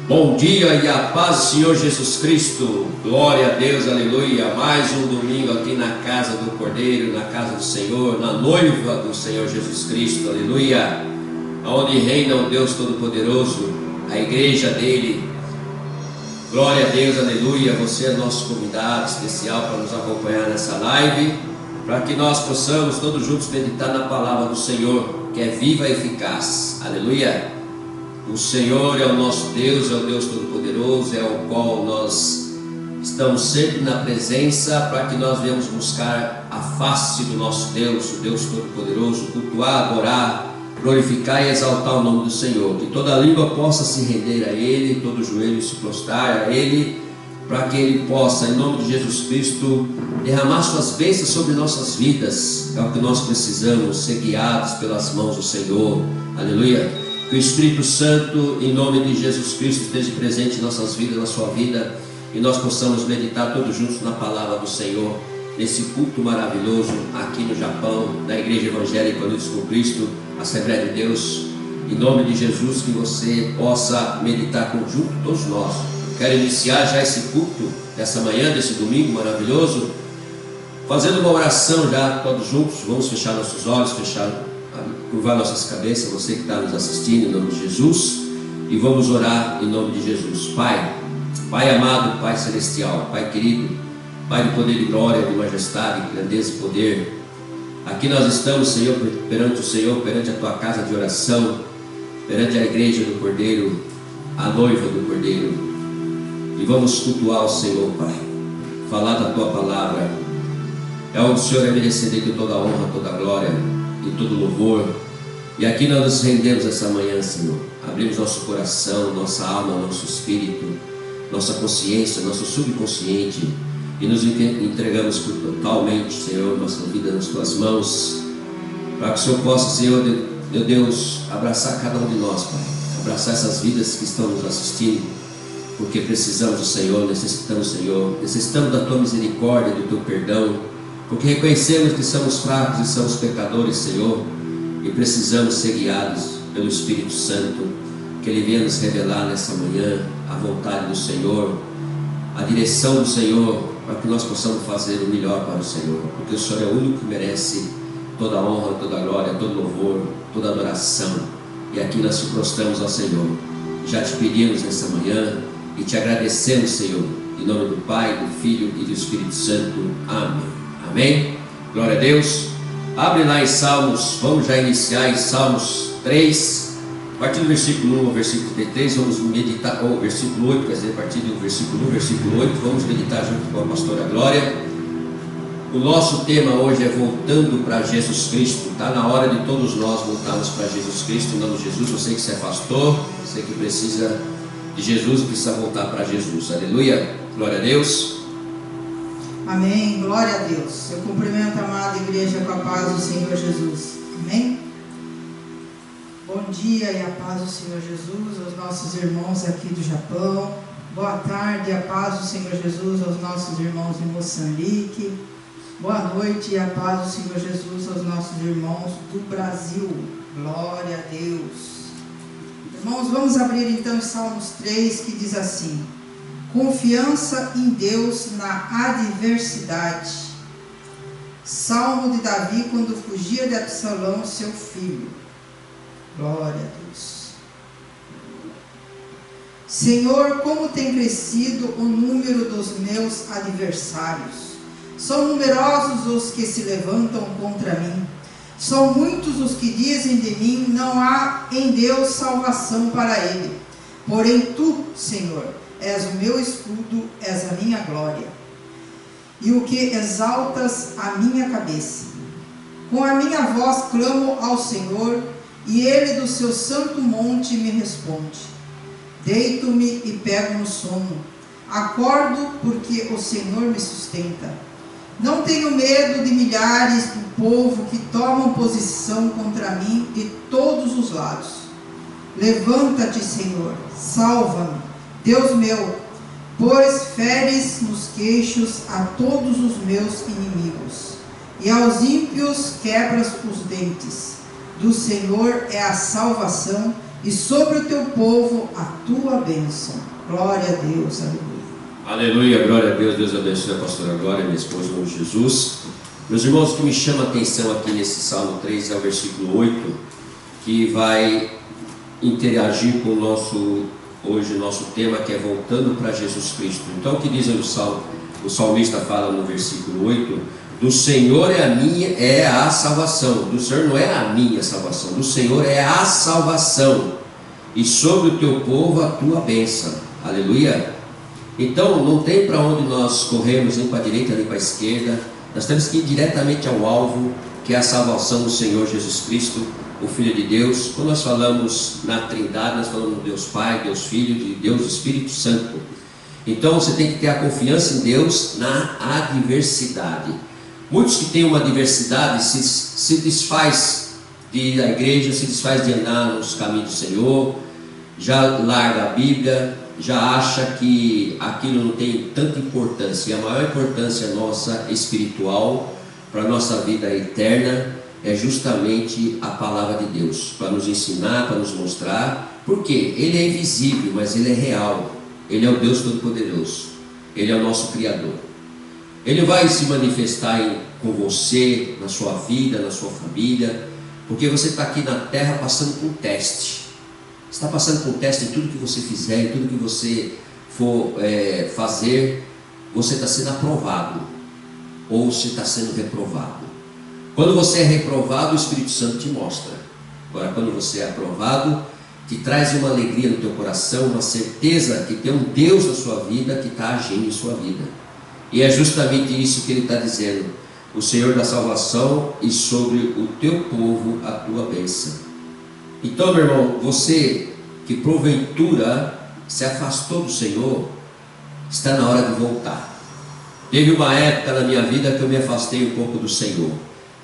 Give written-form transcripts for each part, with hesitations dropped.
Bom dia e a paz do Senhor Jesus Cristo. Glória a Deus, aleluia. Mais um domingo aqui na casa do Cordeiro, na casa do Senhor, na noiva do Senhor Jesus Cristo, aleluia. Onde reina o Deus Todo-Poderoso, a igreja dele. Glória a Deus, aleluia. Você é nosso convidado especial para nos acompanhar nessa live, para que nós possamos todos juntos meditar na palavra do Senhor, que é viva e eficaz, aleluia. O Senhor é o nosso Deus, é o Deus Todo-Poderoso, é o qual nós estamos sempre na presença, para que nós venhamos buscar a face do nosso Deus, o Deus Todo-Poderoso, cultuar, adorar, glorificar e exaltar o nome do Senhor. Que toda língua possa se render a Ele, todo joelho se prostrar a Ele, para que Ele possa, em nome de Jesus Cristo, derramar suas bênçãos sobre nossas vidas. É o que nós precisamos, ser guiados pelas mãos do Senhor, aleluia. Que o Espírito Santo, em nome de Jesus Cristo, esteja presente em nossas vidas, na sua vida, e nós possamos meditar todos juntos na palavra do Senhor, nesse culto maravilhoso aqui no Japão, da Igreja Evangélica Unidos com Cristo, Assembleia de Deus. Em nome de Jesus, que você possa meditar conjunto todos nós. Quero iniciar já esse culto dessa manhã, desse domingo maravilhoso, fazendo uma oração já todos juntos. Vamos fechar nossos olhos, curvar nossas cabeças, você que está nos assistindo, em nome de Jesus, e vamos orar em nome de Jesus. Pai amado, Pai celestial, Pai querido, Pai de poder e glória, de majestade, grandeza e poder, aqui nós estamos, Senhor, perante o Senhor, perante a Tua casa de oração, perante a igreja do Cordeiro, a noiva do Cordeiro, e vamos cultuar o Senhor, Pai, falar da Tua palavra. É onde o Senhor é merecedor de toda a honra, toda a glória e todo louvor. E aqui nós nos rendemos essa manhã, Senhor. Abrimos nosso coração, nossa alma, nosso espírito, nossa consciência, nosso subconsciente, e nos entregamos totalmente, Senhor, nossa vida nas Tuas mãos, para que o Senhor possa, Senhor, meu Deus, abraçar cada um de nós, Pai, abraçar essas vidas que estão nos assistindo, porque precisamos do Senhor, necessitamos da Tua misericórdia, do Teu perdão, porque reconhecemos que somos fracos e somos pecadores, Senhor, e precisamos ser guiados pelo Espírito Santo, que Ele venha nos revelar nessa manhã a vontade do Senhor, a direção do Senhor, para que nós possamos fazer o melhor para o Senhor, porque o Senhor é o único que merece toda a honra, toda a glória, todo louvor, toda a adoração. E aqui nós te prostramos ao Senhor. Já te pedimos nessa manhã e te agradecemos, Senhor, em nome do Pai, do Filho e do Espírito Santo. Amém. Amém? Glória a Deus. Abre lá em Salmos, vamos já iniciar em Salmos 3, a partir do versículo 1 ao versículo 33, vamos meditar, ou versículo 8, quer dizer, a partir do versículo 1, versículo 8, vamos meditar junto com a pastora Glória. O nosso tema hoje é voltando para Jesus Cristo. Está na hora de todos nós voltarmos para Jesus Cristo, em nome de Jesus. Você que se afastou, você que precisa de Jesus, precisa voltar para Jesus. Aleluia, glória a Deus. Amém, glória a Deus. Eu cumprimento a amada igreja com a paz do Senhor Jesus. Amém? Bom dia e a paz do Senhor Jesus aos nossos irmãos aqui do Japão. Boa tarde e a paz do Senhor Jesus aos nossos irmãos em Moçambique. Boa noite e a paz do Senhor Jesus aos nossos irmãos do Brasil. Glória a Deus. Irmãos, vamos abrir então em Salmos 3, que diz assim: confiança em Deus na adversidade. Salmo de Davi quando fugia de Absalão, seu filho. Glória a Deus. Senhor, como tem crescido o número dos meus adversários. São numerosos os que se levantam contra mim. São muitos os que dizem de mim: não há em Deus salvação para ele. Porém tu, Senhor, és o meu escudo, és a minha glória, e o que exaltas a minha cabeça. Com a minha voz clamo ao Senhor, e Ele do seu santo monte me responde. Deito-me e pego no sono, acordo porque o Senhor me sustenta. Não tenho medo de milhares do povo que tomam posição contra mim de todos os lados. Levanta-te, Senhor, salva-me, Deus meu, pois feres nos queixos a todos os meus inimigos, e aos ímpios quebras os dentes. Do Senhor é a salvação, e sobre o teu povo a tua bênção. Glória a Deus, aleluia. Aleluia, glória a Deus. Deus abençoe a pastora Glória, minha esposa, em nome de Jesus. Meus irmãos, o que me chama a atenção aqui nesse Salmo 3 é o versículo 8, que vai interagir com hoje o nosso tema, que é voltando para Jesus Cristo. Então, o que diz o Salmo? O salmista fala no versículo 8: do Senhor é a salvação. Do Senhor não é a minha salvação, do Senhor é a salvação, e sobre o teu povo a tua bênção. Aleluia. Então não tem para onde nós corrermos, nem para a direita nem para a esquerda. Nós temos que ir diretamente ao alvo, que é a salvação do Senhor Jesus Cristo, o Filho de Deus. Quando nós falamos na Trindade, nós falamos de Deus Pai, Deus Filho, de Deus Espírito Santo. Então você tem que ter a confiança em Deus na adversidade. Muitos que têm uma adversidade se desfaz de ir à igreja, se desfaz de andar nos caminhos do Senhor, já larga a Bíblia, já acha que aquilo não tem tanta importância. E a maior importância nossa espiritual para a nossa vida eterna é justamente a palavra de Deus, para nos ensinar, para nos mostrar, porque Ele é invisível, mas Ele é real. Ele é o Deus Todo-Poderoso, Ele é o nosso Criador. Ele vai se manifestar com você, na sua vida, na sua família, porque você está aqui na terra passando por um teste. Você está passando por um teste em tudo que você fizer, em tudo que você for fazer. Você está sendo aprovado, ou você está sendo reprovado. Quando você é reprovado, o Espírito Santo te mostra. Agora, quando você é aprovado, te traz uma alegria no teu coração, uma certeza que tem um Deus na sua vida que está agindo em sua vida. E é justamente isso que ele está dizendo: o Senhor da salvação, e sobre o teu povo a tua bênção. Então, meu irmão, você que porventura se afastou do Senhor, está na hora de voltar. Teve uma época na minha vida que eu me afastei um pouco do Senhor,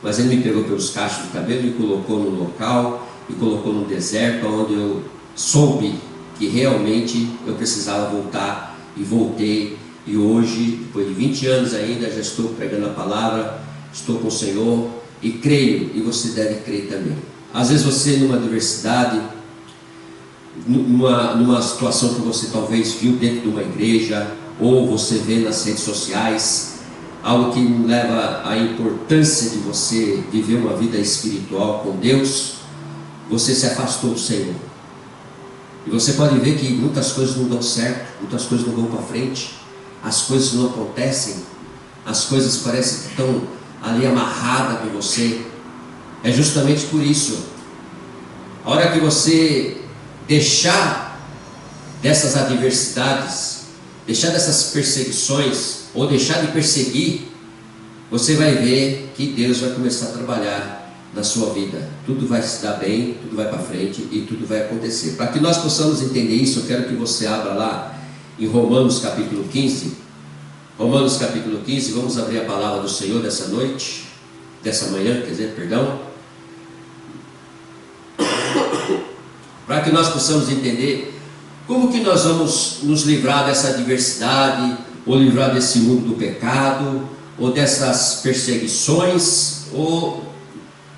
mas Ele me pegou pelos cachos do cabelo, me colocou no local, me colocou no deserto, onde eu soube que realmente eu precisava voltar, e voltei. E hoje, depois de 20 anos ainda, já estou pregando a palavra, estou com o Senhor e creio, e você deve crer também. Às vezes você, numa adversidade, numa situação que você talvez viu dentro de uma igreja, ou você vê nas redes sociais, algo que leva à importância de você viver uma vida espiritual com Deus, você se afastou do Senhor. E você pode ver que muitas coisas não dão certo, muitas coisas não vão para frente, as coisas não acontecem, as coisas parecem que estão ali amarradas com você. É justamente por isso. A hora que você deixar dessas adversidades, deixar dessas perseguições, ou deixar de perseguir, você vai ver que Deus vai começar a trabalhar na sua vida. Tudo vai se dar bem, tudo vai para frente e tudo vai acontecer. Para que nós possamos entender isso, eu quero que você abra lá em Romanos capítulo 15. Romanos capítulo 15, vamos abrir a palavra do Senhor dessa noite, dessa manhã, perdão. Para que nós possamos entender como que nós vamos nos livrar dessa adversidade, ou livrar desse mundo do pecado, ou dessas perseguições, ou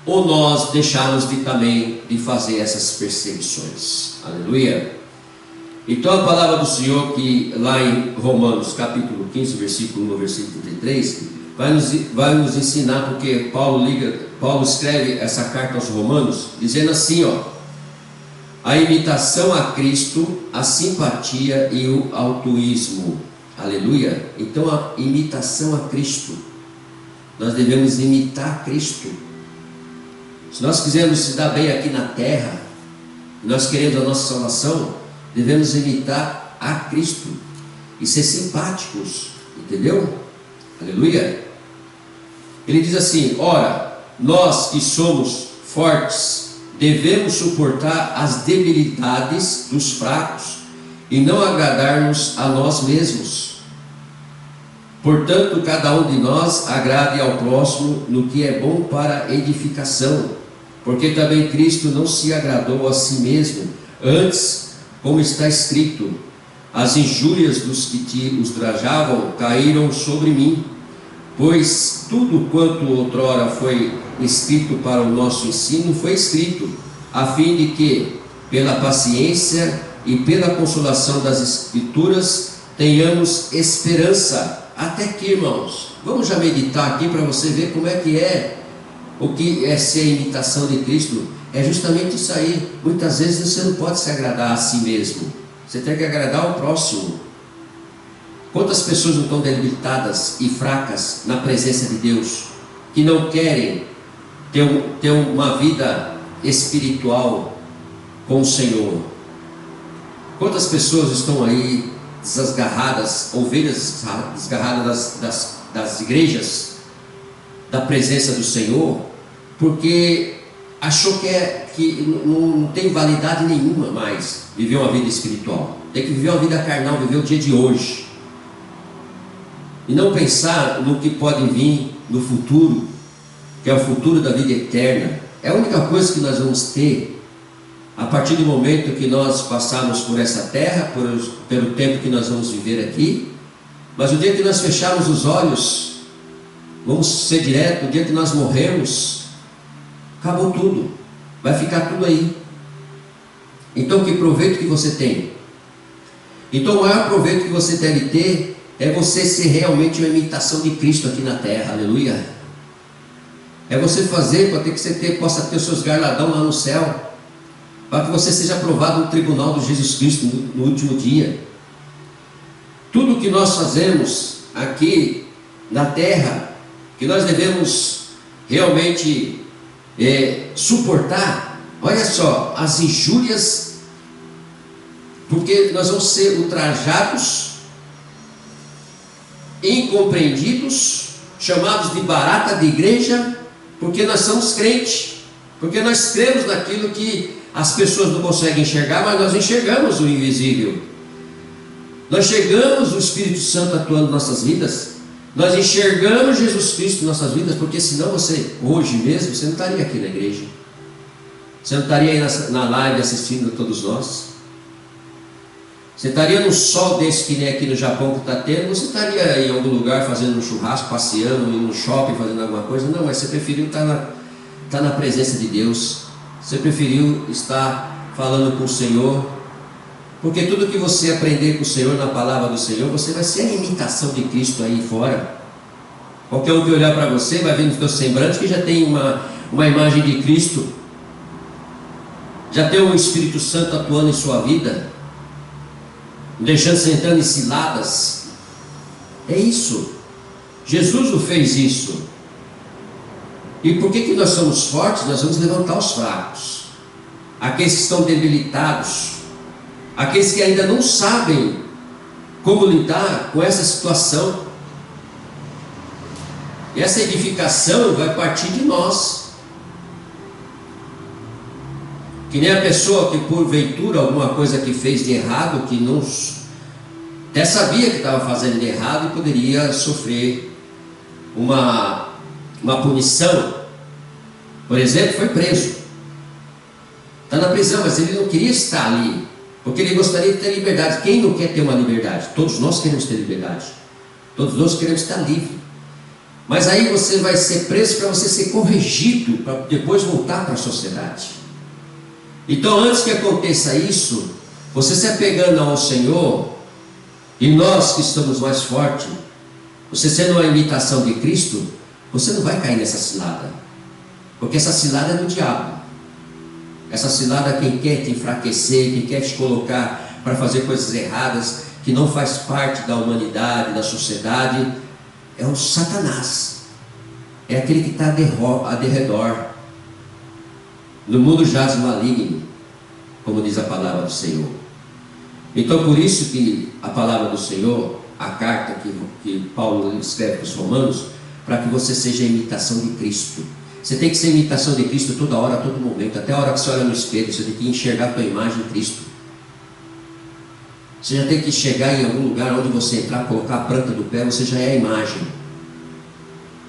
nós deixarmos também de fazer essas perseguições. Aleluia. Então a palavra do Senhor, que lá em Romanos capítulo 15, versículo 1, versículo 33, vai nos ensinar, porque Paulo escreve essa carta aos Romanos, dizendo assim, a imitação a Cristo, a simpatia e o altruísmo. Aleluia. Então a imitação a Cristo, nós devemos imitar Cristo. Se nós quisermos se dar bem aqui na terra, nós queremos a nossa salvação, devemos imitar a Cristo e ser simpáticos, entendeu? Aleluia. Ele diz assim: ora, nós que somos fortes, devemos suportar as debilidades dos fracos e não agradar-nos a nós mesmos. Portanto, cada um de nós agrade ao próximo no que é bom para edificação, porque também Cristo não se agradou a si mesmo. Antes, como está escrito, as injúrias dos que te ultrajavam caíram sobre mim, pois tudo quanto outrora foi escrito para o nosso ensino foi escrito, a fim de que, pela paciência e pela consolação das Escrituras, tenhamos esperança. Até aqui, irmãos, vamos já meditar aqui para você ver como é o que é ser imitação de Cristo. É justamente isso aí. Muitas vezes você não pode se agradar a si mesmo, você tem que agradar o próximo. Quantas pessoas não estão debilitadas e fracas na presença de Deus, que não querem ter uma vida espiritual com o Senhor? Quantas pessoas estão aí desgarradas, ovelhas desgarradas das igrejas, da presença do Senhor, porque achou que não tem validade nenhuma mais viver uma vida espiritual, tem que viver uma vida carnal, viver o dia de hoje, e não pensar no que pode vir no futuro, que é o futuro da vida eterna. É a única coisa que nós vamos ter a partir do momento que nós passarmos por essa terra, pelo tempo que nós vamos viver aqui. Mas o dia que nós fecharmos os olhos, vamos ser direto, o dia que nós morrermos, acabou tudo, vai ficar tudo aí. Então, que proveito que você tem? Então, o maior proveito que você deve ter é você ser realmente uma imitação de Cristo aqui na terra, aleluia. É você fazer para que você possa ter os seus galardão lá no céu, para que você seja aprovado no tribunal de Jesus Cristo no último dia. Tudo que nós fazemos aqui na terra, que nós devemos realmente suportar, olha só, as injúrias, porque nós vamos ser ultrajados, incompreendidos, chamados de barata de igreja, porque nós somos crentes, porque nós cremos naquilo que as pessoas não conseguem enxergar, mas nós enxergamos o invisível. Nós enxergamos o Espírito Santo atuando em nossas vidas, nós enxergamos Jesus Cristo em nossas vidas, porque senão você, hoje mesmo, você não estaria aqui na igreja, você não estaria aí na live assistindo a todos nós, você estaria no sol desse que nem aqui no Japão que está tendo, você estaria em algum lugar fazendo um churrasco, passeando, indo no shopping, fazendo alguma coisa. Não, mas você preferiu estar na presença de Deus, você preferiu estar falando com o Senhor, porque tudo que você aprender com o Senhor, na palavra do Senhor, você vai ser a imitação de Cristo aí fora. Qualquer um que olhar para você vai ver no seu semblante que já tem uma imagem de Cristo, já tem o Espírito Santo atuando em sua vida, deixando você entrando em ciladas. É isso, Jesus não fez isso. E por que nós somos fortes? Nós vamos levantar os fracos, aqueles que estão debilitados, aqueles que ainda não sabem como lidar com essa situação. E essa edificação vai partir de nós. Que nem a pessoa que porventura alguma coisa que fez de errado, que não até sabia que estava fazendo de errado e poderia sofrer uma punição. Por exemplo, foi preso, está na prisão, mas ele não queria estar ali, porque ele gostaria de ter liberdade. Quem não quer ter uma liberdade? Todos nós queremos ter liberdade, todos nós queremos estar livre. Mas aí você vai ser preso para você ser corrigido, para depois voltar para a sociedade. Então, antes que aconteça isso, você se apegando ao Senhor, e nós que estamos mais fortes, você sendo uma imitação de Cristo, você não vai cair nessa cilada, porque essa cilada é do diabo. Essa cilada é quem quer te enfraquecer, quem quer te colocar para fazer coisas erradas, que não faz parte da humanidade, da sociedade, é o Satanás, é aquele que está a derredor. No mundo jaz o maligno, como diz a palavra do Senhor. Então, por isso que a palavra do Senhor, a carta que Paulo escreve para os romanos, para que você seja a imitação de Cristo. Você tem que ser imitação de Cristo toda hora, a todo momento. Até a hora que você olha no espelho, você tem que enxergar a tua imagem em Cristo. Você já tem que chegar em algum lugar onde você entrar, colocar a planta do pé, você já é a imagem.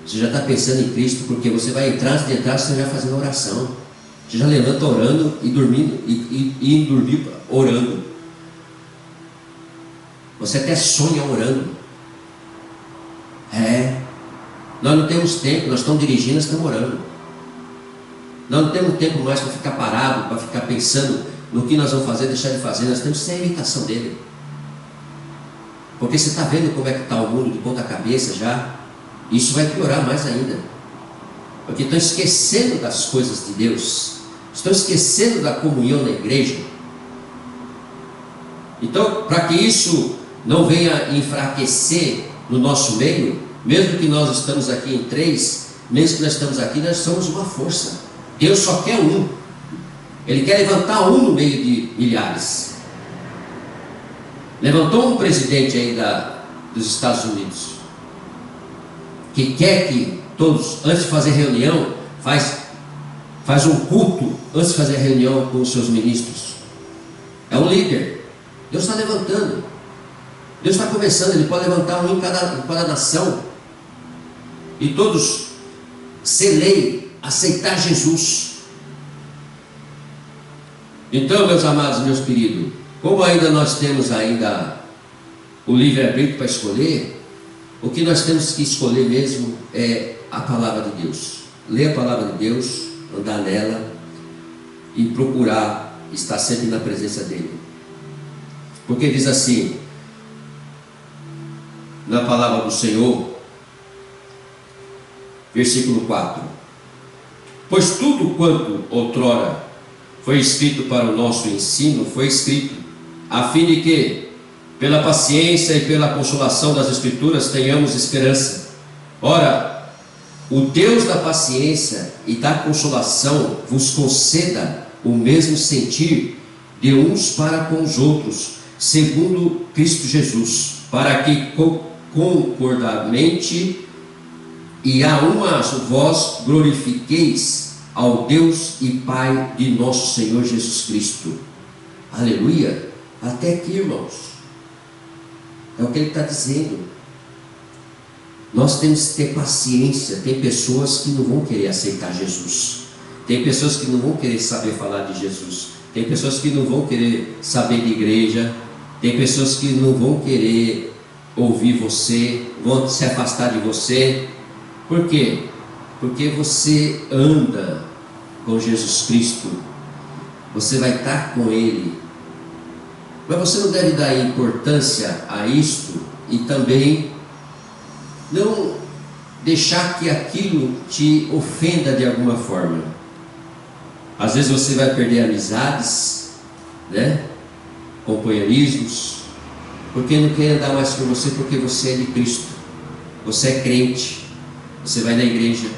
Você já está pensando em Cristo, porque você vai entrar, antes de entrar, você já fazendo oração. Você já levanta orando e dormindo, e dormir orando. Você até sonha orando. Nós não temos tempo, nós estamos dirigindo, nós estamos orando. Nós não temos tempo mais para ficar parado, para ficar pensando no que nós vamos fazer, deixar de fazer. Nós temos que ser a imitação dele. Porque você está vendo como é que está o mundo de ponta cabeça já. Isso vai piorar mais ainda. Porque estão esquecendo das coisas de Deus. Estão esquecendo da comunhão na igreja. Então, para que isso não venha enfraquecer no nosso meio, mesmo que nós estamos aqui em 3, mesmo que nós estamos aqui, nós somos uma força. Deus só quer um. Ele quer levantar um no meio de milhares. Levantou um presidente aí dos Estados Unidos, que quer que todos, antes de fazer reunião, faz um culto antes de fazer reunião com os seus ministros. É um líder. Deus está levantando. Deus está começando. Ele pode levantar um em cada nação. E todos ser lei, aceitar Jesus. Então, meus amados, meus queridos, como ainda nós temos o livre-arbítrio para escolher, o que nós temos que escolher mesmo é a palavra de Deus. Ler a palavra de Deus, andar nela e procurar estar sempre na presença dele. Porque diz assim, na palavra do Senhor, versículo 4: pois tudo quanto outrora foi escrito para o nosso ensino, foi escrito a fim de que, pela paciência e pela consolação das Escrituras, tenhamos esperança. Ora, o Deus da paciência e da consolação vos conceda o mesmo sentir de uns para com os outros, segundo Cristo Jesus, para que concordamente e a uma voz glorifiqueis ao Deus e Pai de nosso Senhor Jesus Cristo. Aleluia! Até aqui, irmãos, é o que ele está dizendo. Nós temos que ter paciência. Tem pessoas que não vão querer aceitar Jesus, tem pessoas que não vão querer saber falar de Jesus, tem pessoas que não vão querer saber de igreja, tem pessoas que não vão querer ouvir você, vão se afastar de você. Por quê? Porque você anda com Jesus Cristo, você vai estar com Ele. Mas você não deve dar importância a isto e também não deixar que aquilo te ofenda de alguma forma. Às vezes você vai perder amizades, né? Companheirismos, porque não quer andar mais com você, porque você é de Cristo, você é crente, você vai na igreja.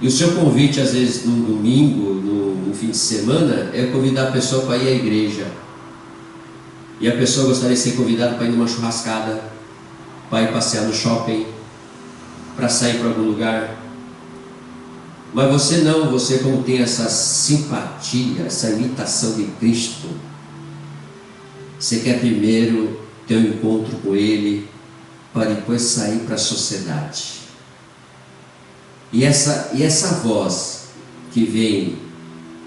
E o seu convite, às vezes, no domingo, no fim de semana, é convidar a pessoa para ir à igreja. E a pessoa gostaria de ser convidada para ir numa churrascada, para ir passear no shopping, para sair para algum lugar. Mas você não, você como tem essa simpatia, essa imitação de Cristo, você quer primeiro ter um encontro com Ele, para depois sair para a sociedade. E essa voz que vem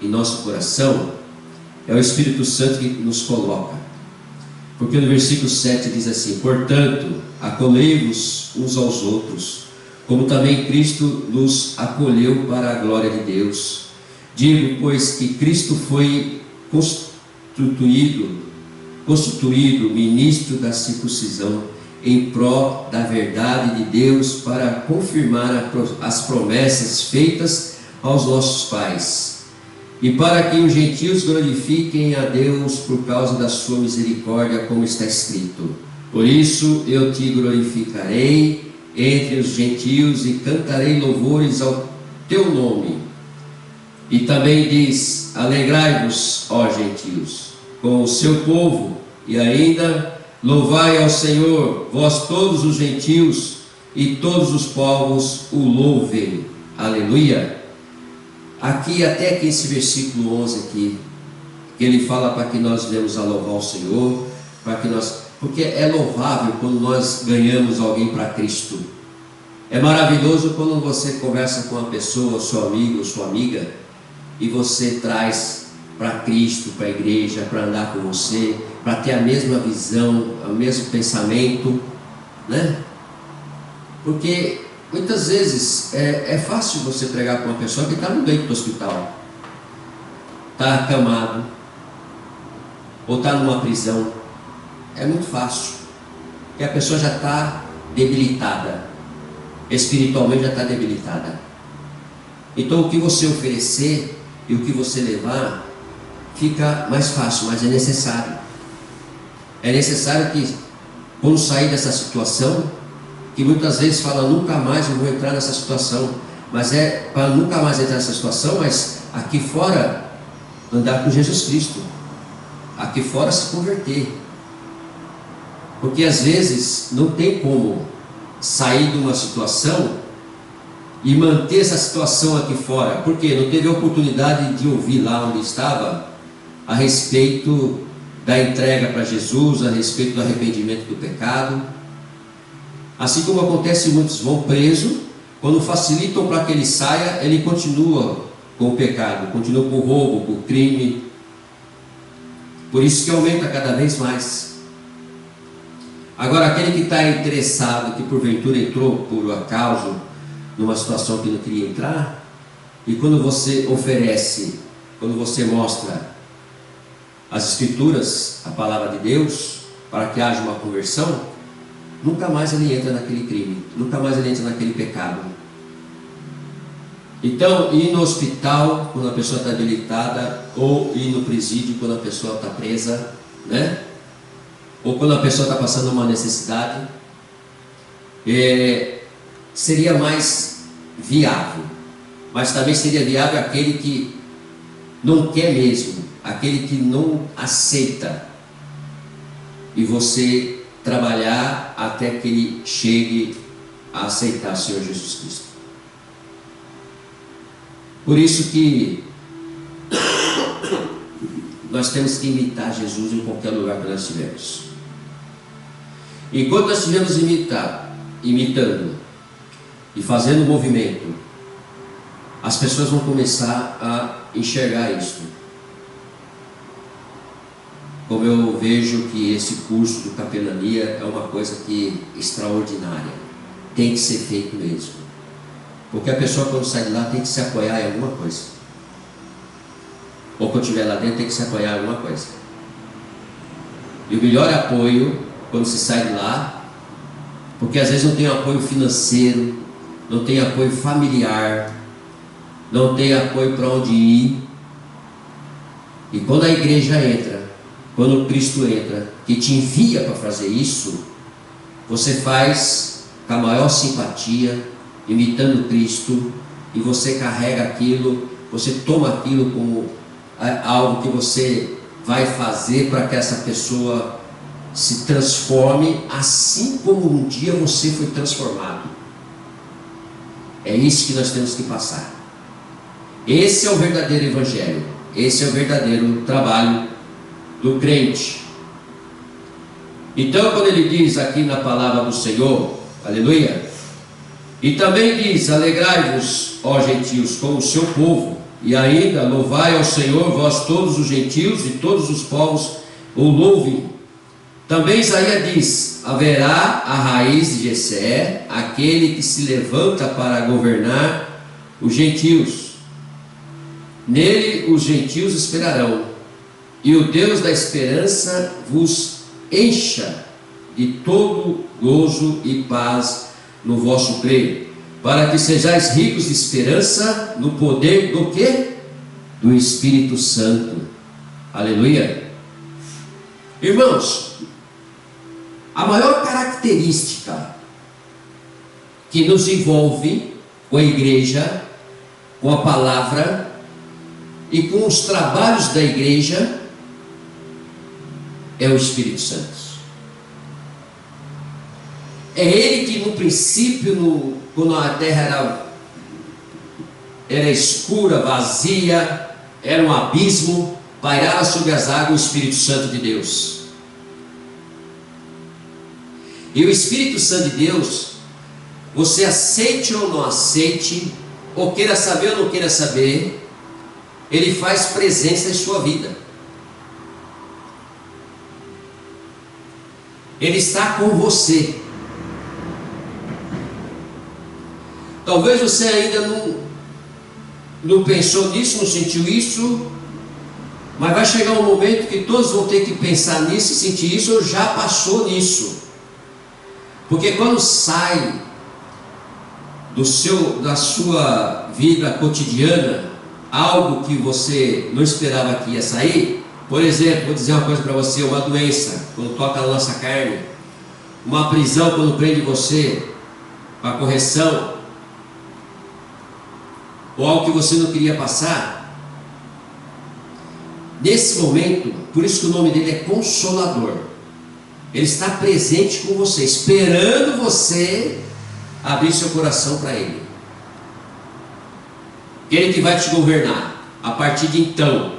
em nosso coração é o Espírito Santo que nos coloca. Porque no versículo 7 diz assim: portanto, acolhei-vos uns aos outros, como também Cristo nos acolheu para a glória de Deus. Digo, pois, que Cristo foi constituído ministro da circuncisão, em prol da verdade de Deus, para confirmar as promessas feitas aos nossos pais, e para que os gentios glorifiquem a Deus por causa da sua misericórdia, como está escrito: por isso eu te glorificarei entre os gentios e cantarei louvores ao teu nome. E também diz: alegrai-vos, ó gentios, com o seu povo, e ainda: louvai ao Senhor, vós todos os gentios, e todos os povos o louvem. Aleluia! Aqui, até aqui esse versículo 11 aqui, que ele fala para que nós venhamos a louvar o Senhor, porque é louvável quando nós ganhamos alguém para Cristo. É maravilhoso quando você conversa com uma pessoa, seu amigo ou sua amiga, e você traz para Cristo, para a igreja, para andar com você, para ter a mesma visão, o mesmo pensamento, né? Porque muitas vezes é fácil você pregar para uma pessoa que está no leito do hospital, está acamado, ou está numa prisão. É muito fácil, porque a pessoa já está debilitada, espiritualmente já está debilitada. Então o que você oferecer e o que você levar fica mais fácil, mas é necessário. É necessário que, quando sair dessa situação, que muitas vezes fala, nunca mais eu vou entrar nessa situação, mas é para nunca mais entrar nessa situação, mas aqui fora andar com Jesus Cristo, aqui fora se converter, porque às vezes não tem como sair de uma situação e manter essa situação aqui fora, porque não teve oportunidade de ouvir lá onde estava a respeito da entrega para Jesus, a respeito do arrependimento do pecado. Assim como acontece, muitos vão preso, quando facilitam para que ele saia, ele continua com o pecado, continua com o roubo, com o crime. Por isso que aumenta cada vez mais. Agora, aquele que está interessado, que porventura entrou por acaso numa situação que não queria entrar, e quando você oferece, quando você mostra as Escrituras, a palavra de Deus, para que haja uma conversão, nunca mais ele entra naquele crime, nunca mais ele entra naquele pecado. Então, ir no hospital quando a pessoa está debilitada, ou ir no presídio quando a pessoa está presa, né? Ou quando a pessoa está passando uma necessidade, seria mais viável. Mas também seria viável aquele que não quer mesmo, aquele que não aceita, e você trabalhar até que ele chegue a aceitar o Senhor Jesus Cristo. Por isso que nós temos que imitar Jesus em qualquer lugar que nós estivermos. Enquanto nós estivermos imitando e fazendo movimento, as pessoas vão começar a enxergar isso. Como eu vejo que esse curso do capelania é uma coisa que extraordinária, tem que ser feito mesmo, porque a pessoa quando sai de lá tem que se apoiar em alguma coisa, ou quando estiver lá dentro tem que se apoiar em alguma coisa. E o melhor apoio quando se sai de lá, porque às vezes não tem apoio financeiro, não tem apoio familiar, não tem apoio para onde ir. E quando a igreja entra, quando Cristo entra, que te envia para fazer isso, você faz com a maior simpatia, imitando Cristo, e você carrega aquilo, você toma aquilo como algo que você vai fazer para que essa pessoa se transforme, assim como um dia você foi transformado. É isso que nós temos que passar. Esse é o verdadeiro evangelho, esse é o verdadeiro trabalho do crente. Então, quando ele diz aqui na palavra do Senhor, aleluia, e também diz: alegrai-vos, ó gentios, com o seu povo, e ainda louvai ao Senhor, vós todos os gentios, e todos os povos o louvem. Também Isaías diz: haverá a raiz de Jessé, aquele que se levanta para governar os gentios. Nele os gentios esperarão, e o Deus da esperança vos encha de todo gozo e paz no vosso crer, para que sejais ricos de esperança no poder do quê? Do Espírito Santo. Aleluia. Irmãos, a maior característica que nos envolve com a igreja, com a palavra e com os trabalhos da igreja é o Espírito Santo. É Ele que no princípio, quando a terra era escura, vazia, era um abismo, pairava sobre as águas o Espírito Santo de Deus. E o Espírito Santo de Deus, você aceite ou não aceite, ou queira saber ou não queira saber, ele faz presença em sua vida. Ele está com você. Talvez você ainda não pensou nisso, não sentiu isso, Mas vai chegar um momento que todos vão ter que pensar nisso e sentir isso, ou já passou nisso. Porque quando sai da sua vida cotidiana algo que você não esperava que ia sair, por exemplo, vou dizer uma coisa para você, uma doença quando toca na nossa carne, uma prisão quando prende você para correção, ou algo que você não queria passar. Nesse momento, por isso que o nome dele é Consolador. Ele está presente com você, esperando você abrir seu coração para Ele. Ele que vai te governar a partir de então.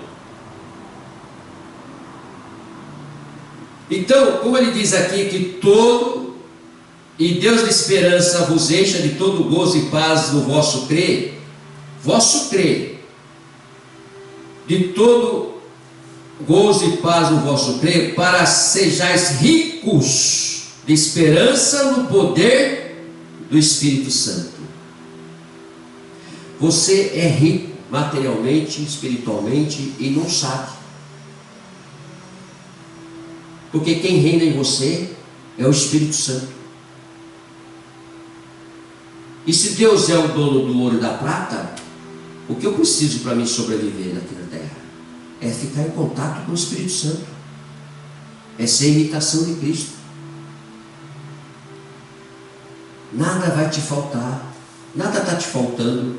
Então, como ele diz aqui que e Deus de esperança vos encha de todo gozo e paz no vosso crer, de todo gozo e paz no vosso crer, para sejais ricos de esperança no poder do Espírito Santo. Você é rico materialmente, espiritualmente e não sabe. Porque quem reina em você é o Espírito Santo. E se Deus é o dono do ouro e da prata, o que eu preciso para mim sobreviver aqui na terra é ficar em contato com o Espírito Santo, é ser imitação de Cristo. Nada vai te faltar, nada está te faltando.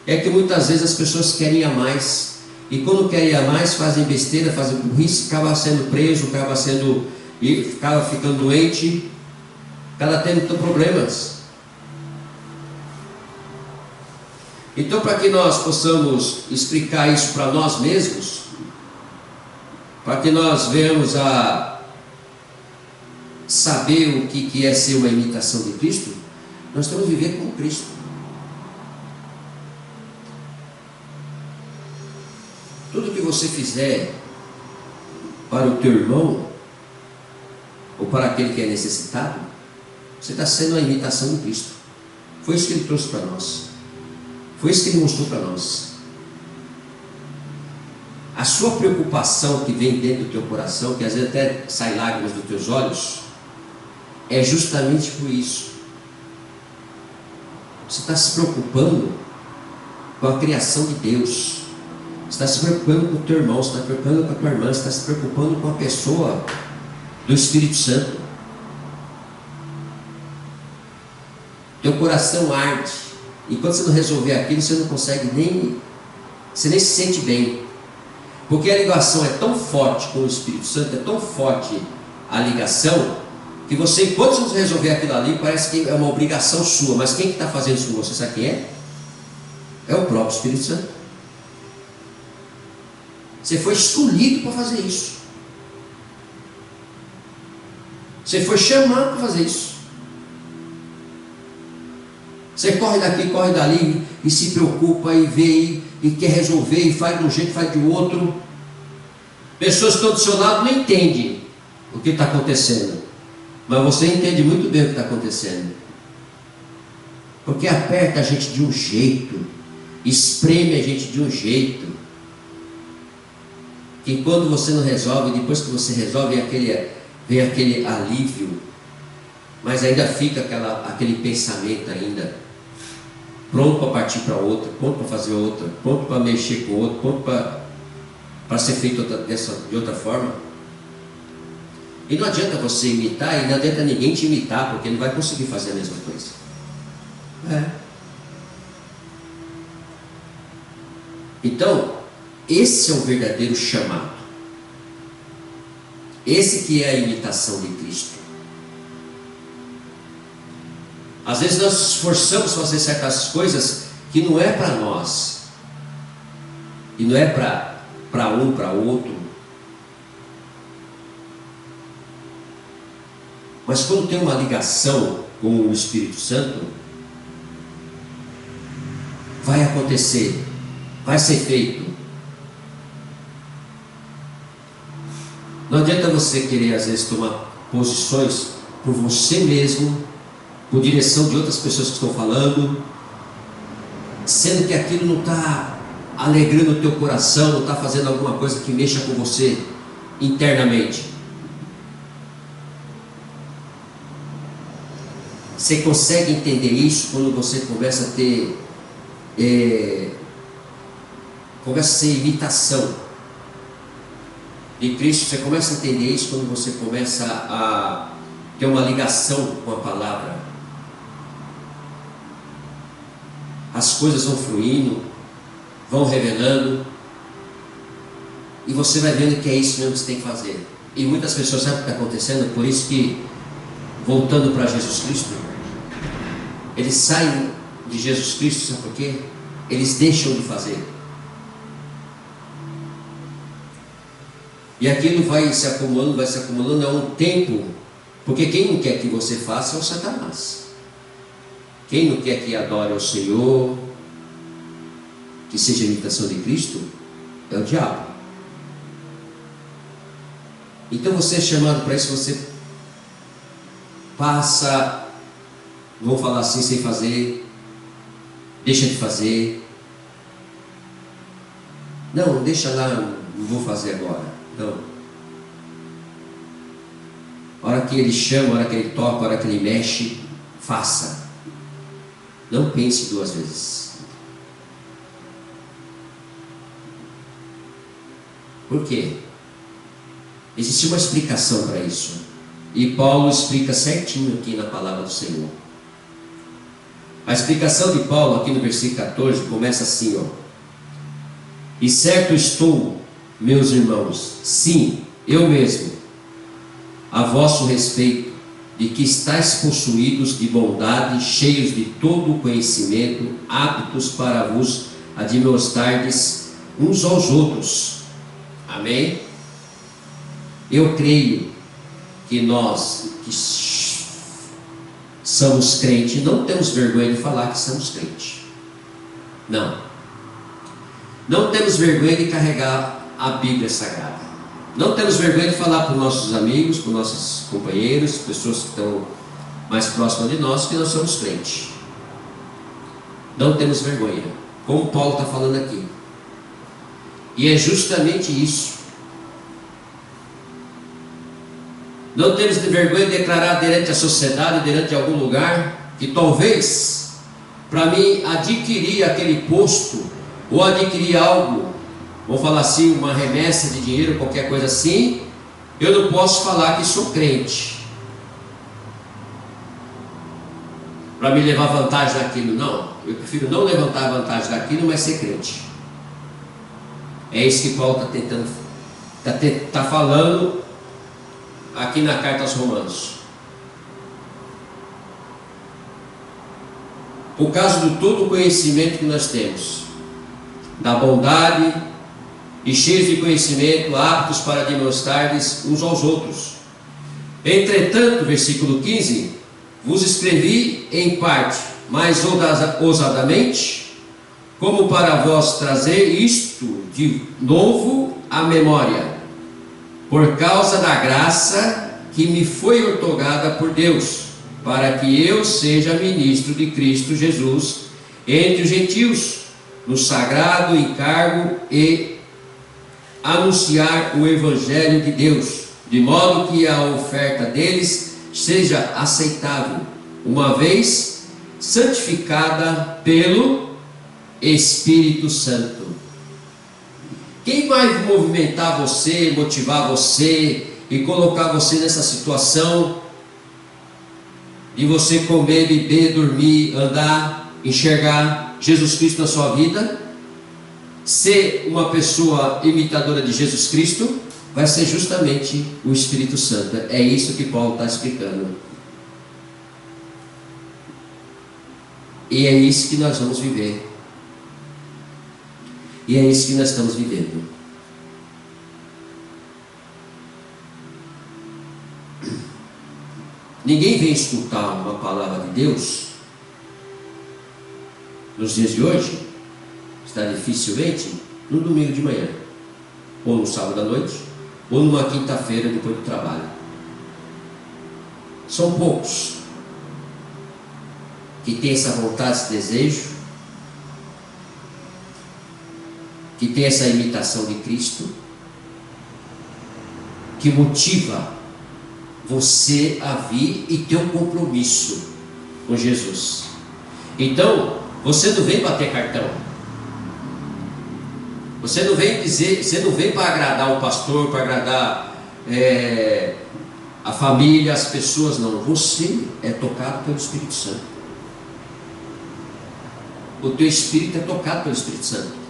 É que muitas vezes as pessoas querem a mais, e quando querem a mais fazem besteira, fazem burrice, acaba sendo preso, acaba ficando doente, acaba tendo problemas. Então, para que nós possamos explicar isso para nós mesmos, para que nós venhamos a saber o que é ser uma imitação de Cristo, nós temos que viver como Cristo. Tudo que você fizer para o teu irmão, ou para aquele que é necessitado, você está sendo uma imitação de Cristo. Foi isso que Ele trouxe para nós. Foi isso que Ele mostrou para nós. A sua preocupação que vem dentro do teu coração, que às vezes até sai lágrimas dos teus olhos, é justamente por isso. Você está se preocupando com a criação de Deus. Você está se preocupando com o teu irmão, você está se preocupando com a tua irmã, você está se preocupando com a pessoa do Espírito Santo. Teu coração arde. E quando você não resolver aquilo, você não consegue você nem se sente bem. Porque a ligação é tão forte com o Espírito Santo, é tão forte a ligação, que você, enquanto você não resolver aquilo ali, parece que é uma obrigação sua. Mas quem está fazendo isso com você, sabe quem é? É o próprio Espírito Santo. Você foi escolhido para fazer isso. Você foi chamado para fazer isso. Você corre daqui, corre dali e se preocupa e vê e quer resolver e faz de um jeito, faz de outro. Pessoas que estão do seu lado não entendem o que está acontecendo, mas você entende muito bem o que está acontecendo, porque aperta a gente de um jeito, espreme a gente de um jeito, que quando você não resolve, depois que você resolve, vem aquele alívio, mas ainda fica aquele pensamento ainda, pronto para partir para outra, pronto para fazer outra, pronto para mexer com outro, pronto para ser feito de outra forma. E não adianta você imitar, e não adianta ninguém te imitar, porque não vai conseguir fazer a mesma coisa. Então, esse é o verdadeiro chamado. Esse que é a imitação de Cristo. Às vezes nós nos esforçamos para fazer certas coisas que não é para nós, e não é para um, para outro. Mas quando tem uma ligação com o Espírito Santo, vai acontecer, vai ser feito. Não adianta você querer às vezes tomar posições por você mesmo, por direção de outras pessoas que estão falando, sendo que aquilo não está alegrando o teu coração, não está fazendo alguma coisa que mexa com você internamente. Você consegue entender isso quando você começa a ter, começa a ser imitação de Cristo. Você começa a entender isso quando você começa a ter uma ligação com a palavra. As coisas vão fluindo, vão revelando, e você vai vendo que é isso mesmo que você tem que fazer. E muitas pessoas sabem o que está acontecendo, por isso que, voltando para Jesus Cristo, eles saem de Jesus Cristo, sabe por quê? Eles deixam de fazer. E aquilo vai se acumulando, é um tempo, porque quem não quer que você faça é o Satanás. Quem não quer que adore ao Senhor, que seja a imitação de Cristo, é o diabo. Então você é chamado para isso, você passa, vou falar assim, sem fazer, deixa de fazer. Não, deixa lá, não vou fazer agora. Não. A hora que ele chama, a hora que ele toca, a hora que ele mexe, faça. Não pense duas vezes. Por quê? Existe uma explicação para isso. E Paulo explica certinho aqui na palavra do Senhor. A explicação de Paulo aqui no versículo 14 começa assim, ó. E certo estou, meus irmãos, sim, eu mesmo, a vosso respeito, de que estáis possuídos de bondade, cheios de todo o conhecimento, aptos para vos admoestardes uns aos outros. Amém? Eu creio que nós que somos crentes não temos vergonha de falar que somos crentes. Não. Não temos vergonha de carregar a Bíblia Sagrada. Não temos vergonha de falar para os nossos amigos, para os nossos companheiros, pessoas que estão mais próximas de nós, que nós somos crentes. Não temos vergonha, como Paulo está falando aqui. E é justamente isso. Não temos vergonha de declarar diante a sociedade, diante algum lugar, que talvez, para mim adquirir aquele posto, ou adquirir algo, vamos falar assim, uma remessa de dinheiro, qualquer coisa assim, eu não posso falar que sou crente, para me levar vantagem daquilo. Não, eu prefiro não levantar vantagem daquilo, mas ser crente. É isso que Paulo está tentando, está falando aqui na carta aos Romanos. Por causa de todo o conhecimento que nós temos, da bondade, e cheios de conhecimento, aptos para demonstrar-lhes uns aos outros. Entretanto, versículo 15, vos escrevi em parte, mais ousadamente, como para vós trazer isto de novo à memória, por causa da graça que me foi outorgada por Deus, para que eu seja ministro de Cristo Jesus entre os gentios, no sagrado encargo e anunciar o Evangelho de Deus, de modo que a oferta deles seja aceitável, uma vez santificada pelo Espírito Santo. Quem vai movimentar você, motivar você e colocar você nessa situação de você comer, beber, dormir, andar, enxergar Jesus Cristo na sua vida, ser uma pessoa imitadora de Jesus Cristo, vai ser justamente o Espírito Santo. É isso que Paulo está explicando. E é isso que nós vamos viver. E é isso que nós estamos vivendo. Ninguém vem escutar uma palavra de Deus nos dias de hoje, está dificilmente, no domingo de manhã, ou no sábado à noite, ou numa quinta-feira depois do trabalho. São poucos que têm essa vontade, esse desejo. que tem essa imitação de Cristo, que motiva você a vir e ter um compromisso com Jesus. Então, você não vem bater cartão. Você não vem dizer, você não vem para agradar o pastor, para agradar a família, as pessoas, não. Você é tocado pelo Espírito Santo. O teu espírito é tocado pelo Espírito Santo.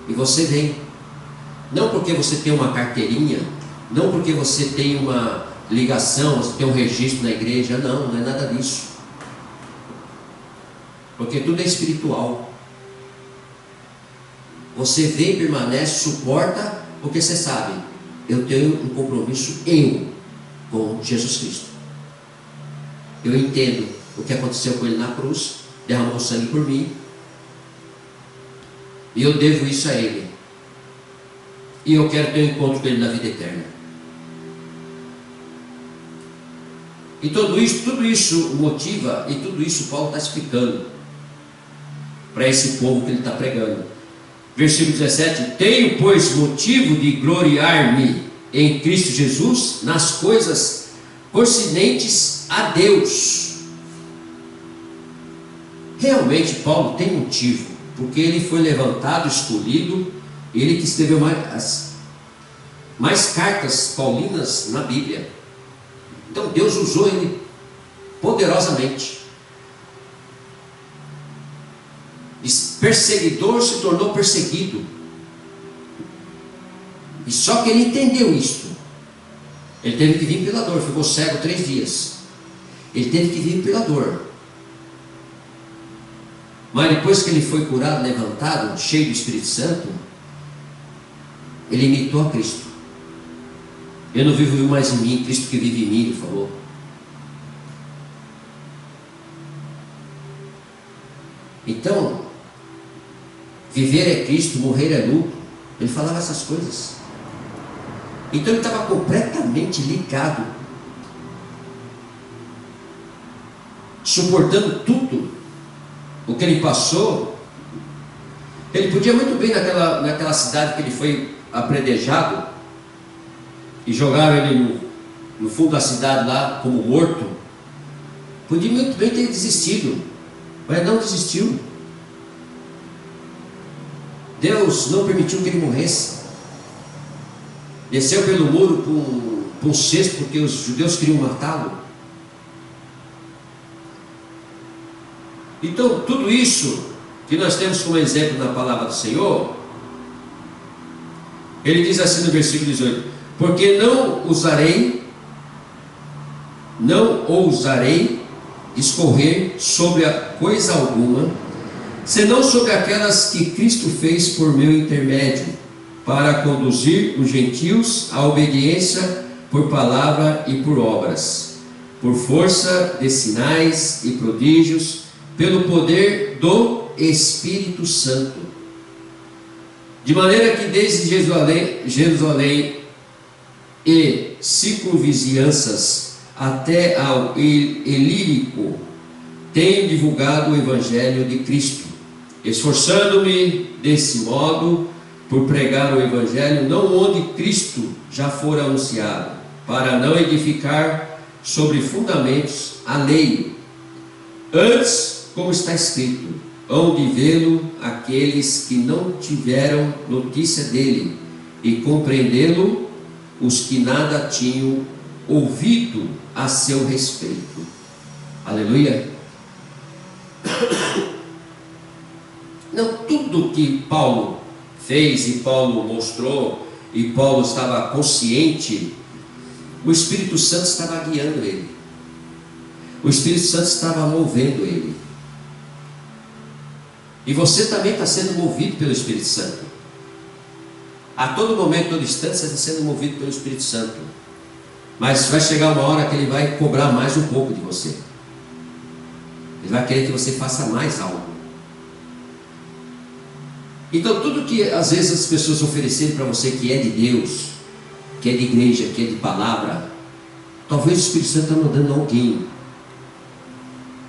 E você vem. Não porque você tem uma carteirinha, não porque você tem uma ligação, você tem um registro na igreja, não é nada disso. Porque tudo é espiritual. Você vem, permanece, suporta, porque você sabe, eu tenho um compromisso com Jesus Cristo. Eu entendo o que aconteceu com Ele na cruz, derramou sangue por mim, e eu devo isso a Ele. E eu quero ter um encontro com Ele na vida eterna. E tudo isso motiva, e tudo isso Paulo está explicando para esse povo que ele está pregando. Versículo 17: tenho, pois, motivo de gloriar-me em Cristo Jesus nas coisas concernentes a Deus. Realmente Paulo tem motivo, porque ele foi levantado, escolhido, ele que escreveu mais cartas paulinas na Bíblia. Então Deus usou ele poderosamente. Perseguidor se tornou perseguido. E só que ele entendeu isto. Ele teve que vir pela dor. Ficou cego 3 dias. Ele teve que vir pela dor. Mas depois que ele foi curado, levantado, cheio do Espírito Santo, ele imitou a Cristo. Eu não vivo mais em mim, Cristo que vive em mim, ele falou. Então, viver é Cristo, morrer é lucro. Ele falava essas coisas. Então ele estava completamente ligado, suportando tudo o que ele passou. Ele podia muito bem naquela cidade que ele foi apredejado, e jogaram ele no fundo da cidade lá como morto. Podia muito bem ter desistido, mas não desistiu. Deus não permitiu que ele morresse. Desceu pelo muro para um cesto, porque os judeus queriam matá-lo. Então tudo isso que nós temos como exemplo na palavra do Senhor, ele diz assim no versículo 18: porque não ousarei discorrer sobre a coisa alguma, senão sobre aquelas que Cristo fez por meu intermédio, para conduzir os gentios à obediência por palavra e por obras, por força de sinais e prodígios, pelo poder do Espírito Santo. De maneira que desde Jerusalém e circunvizinhanças até ao Ilírico tenho divulgado o Evangelho de Cristo, esforçando-me desse modo por pregar o Evangelho não onde Cristo já fora anunciado, para não edificar sobre fundamentos alheio. Antes, como está escrito, hão de vê-lo aqueles que não tiveram notícia dele, e compreendê-lo os que nada tinham ouvido a seu respeito. Aleluia. Não, tudo que Paulo fez e Paulo mostrou, e Paulo estava consciente, o Espírito Santo estava guiando ele, o Espírito Santo estava movendo ele. E você também está sendo movido pelo Espírito Santo. A todo momento, todo instante, você está sendo movido pelo Espírito Santo. Mas vai chegar uma hora que ele vai cobrar mais um pouco de você. Ele vai querer que você faça mais algo. Então tudo que às vezes as pessoas oferecerem para você que é de Deus, que é de igreja, que é de palavra, talvez o Espírito Santo está mandando alguém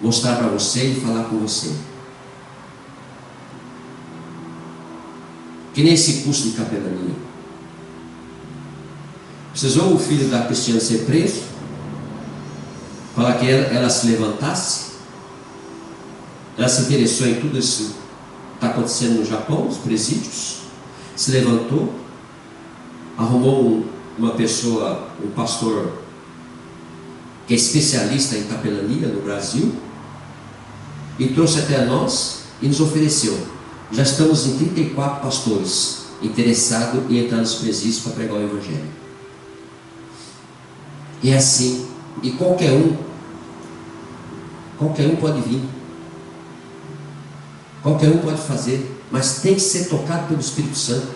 mostrar para você e falar com você. que nem esse curso de capelania. Precisou o filho da Cristiane ser preso para que ela se levantasse. Ela se interessou em tudo isso que está acontecendo no Japão, os presídios. Se levantou, arrumou uma pessoa, um pastor que é especialista em capelania no Brasil, e trouxe até nós e nos ofereceu. Já estamos em 34 pastores interessados em entrar nos presídios para pregar o Evangelho. E é assim, e qualquer um pode vir, qualquer um pode fazer, mas tem que ser tocado pelo Espírito Santo.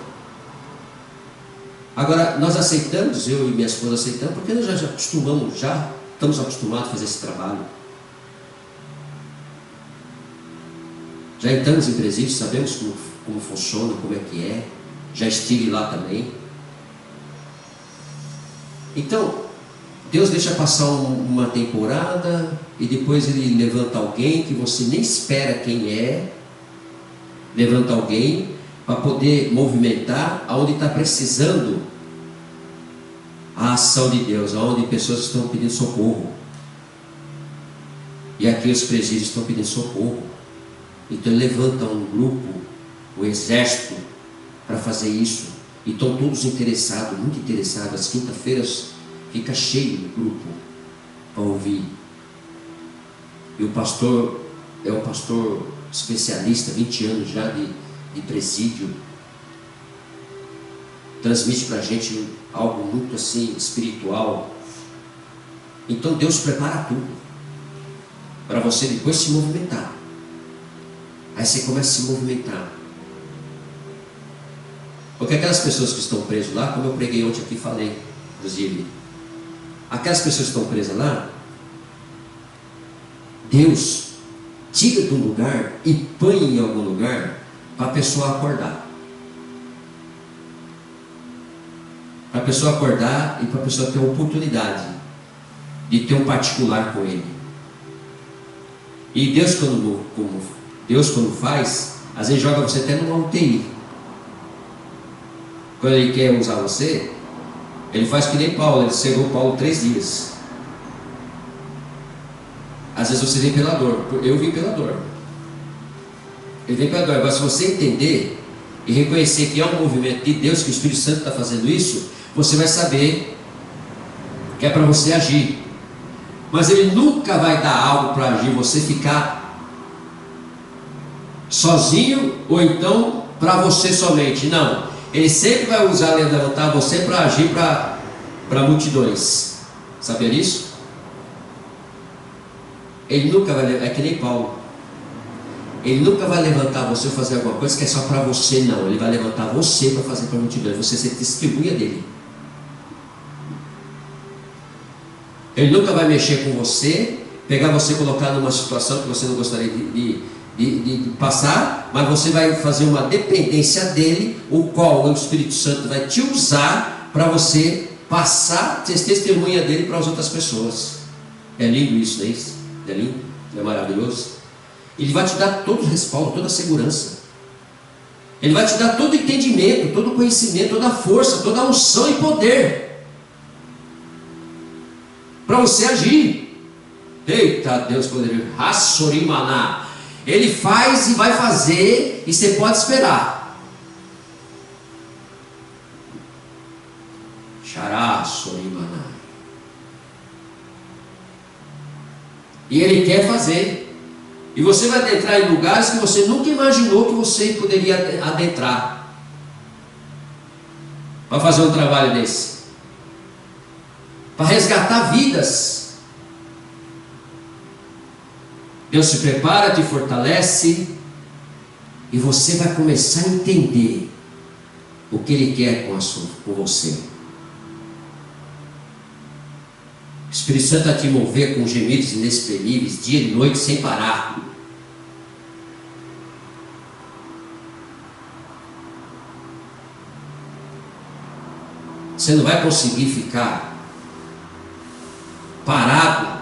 Agora, nós aceitamos, eu e minha esposa aceitamos, porque nós já estamos acostumados a fazer esse trabalho. Já entramos em presídio, sabemos como funciona, como é que é. Já estive lá também. Então, Deus deixa passar uma temporada e depois Ele levanta alguém que você nem espera quem é. Levanta alguém para poder movimentar aonde está precisando a ação de Deus, aonde pessoas estão pedindo socorro. E aqui os presídios estão pedindo socorro. Então ele levanta um grupo, o exército, para fazer isso. E estão todos interessados, muito interessados. As quinta-feiras fica cheio o grupo para ouvir. E o pastor é um pastor especialista, 20 anos já de presídio. Transmite para a gente algo muito assim espiritual. Então Deus prepara tudo para você depois se movimentar. Aí você começa a se movimentar. Porque aquelas pessoas que estão presas lá, como eu preguei ontem aqui, falei, inclusive, aquelas pessoas que estão presas lá, Deus tira de um lugar e põe em algum lugar para a pessoa acordar. Para a pessoa acordar e para a pessoa ter a oportunidade de ter um particular com Ele. E Deus quando faz, às vezes joga você até numa UTI. Quando Ele quer usar você, Ele faz que nem Paulo. Ele cegou Paulo 3 dias. Às vezes você vem pela dor. Eu vim pela dor. Ele vem pela dor. Agora, se você entender e reconhecer que é um movimento de Deus, que o Espírito Santo está fazendo isso, você vai saber que é para você agir. Mas Ele nunca vai dar algo para agir, você ficar sozinho, ou então para você somente. Não, Ele sempre vai levantar você para agir para multidões. Sabia disso? Ele nunca vai, é que nem Paulo, Ele nunca vai levantar você para fazer alguma coisa que é só para você, não. Ele vai levantar você para fazer para multidões. Você se distribui dele. Ele nunca vai mexer com você, pegar você e colocar numa situação que você não gostaria de passar, mas você vai fazer uma dependência dele, o qual o Espírito Santo vai te usar para você passar testemunha dele para as outras pessoas. É lindo isso, não é isso? É lindo? É maravilhoso? Ele vai te dar todo o respaldo, toda a segurança. Ele vai te dar todo o entendimento, todo o conhecimento, toda a força, toda a unção e poder para você agir. Eita Deus poderoso, Rassorimaná. Ele faz e vai fazer, e você pode esperar. Xarassorimaná. E Ele quer fazer. E você vai adentrar em lugares que você nunca imaginou que você poderia adentrar para fazer um trabalho desse, para resgatar vidas. Deus te prepara, te fortalece, e você vai começar a entender o que Ele quer com você. O Espírito Santo vai te mover com gemidos inexprimíveis, dia e noite, sem parar. Você não vai conseguir ficar parado,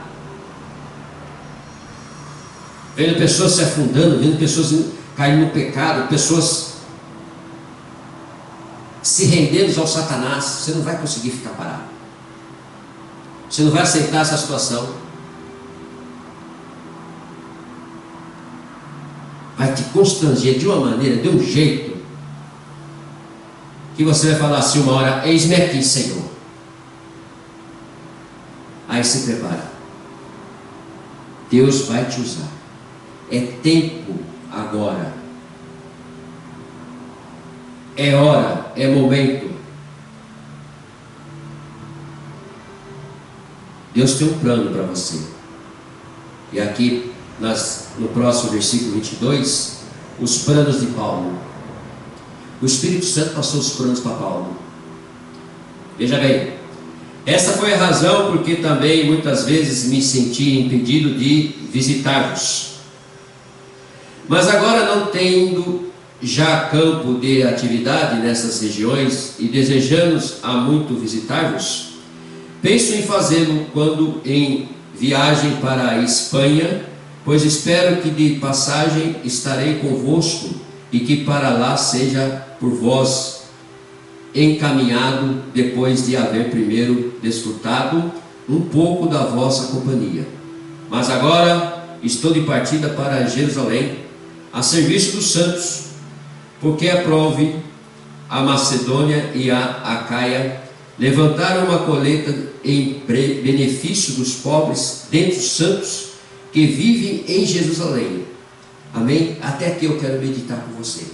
vendo pessoas se afundando, vendo pessoas caindo no pecado, pessoas se rendendo ao Satanás, você não vai conseguir ficar parado. Você não vai aceitar essa situação. Vai te constranger de uma maneira, de um jeito, que você vai falar assim uma hora: eis-me aqui, Senhor. Aí se prepara. Deus vai te usar. É tempo agora. É hora, é momento. Deus tem um plano para você. E aqui, no próximo versículo 22, os planos de Paulo. O Espírito Santo passou os planos para Paulo. Veja bem, essa foi a razão porque também muitas vezes me senti impedido de visitar-vos. Mas agora, não tendo já campo de atividade nessas regiões e desejando há muito visitar-vos, penso em fazê-lo quando em viagem para a Espanha, pois espero que de passagem estarei convosco e que para lá seja por vós encaminhado, depois de haver primeiro desfrutado um pouco da vossa companhia. Mas agora estou de partida para Jerusalém, a serviço dos santos, porque aprove a Macedônia e a Acaia levantaram uma colheita em benefício dos pobres dentre os santos que vivem em Jerusalém. Amém? Até aqui eu quero meditar com você.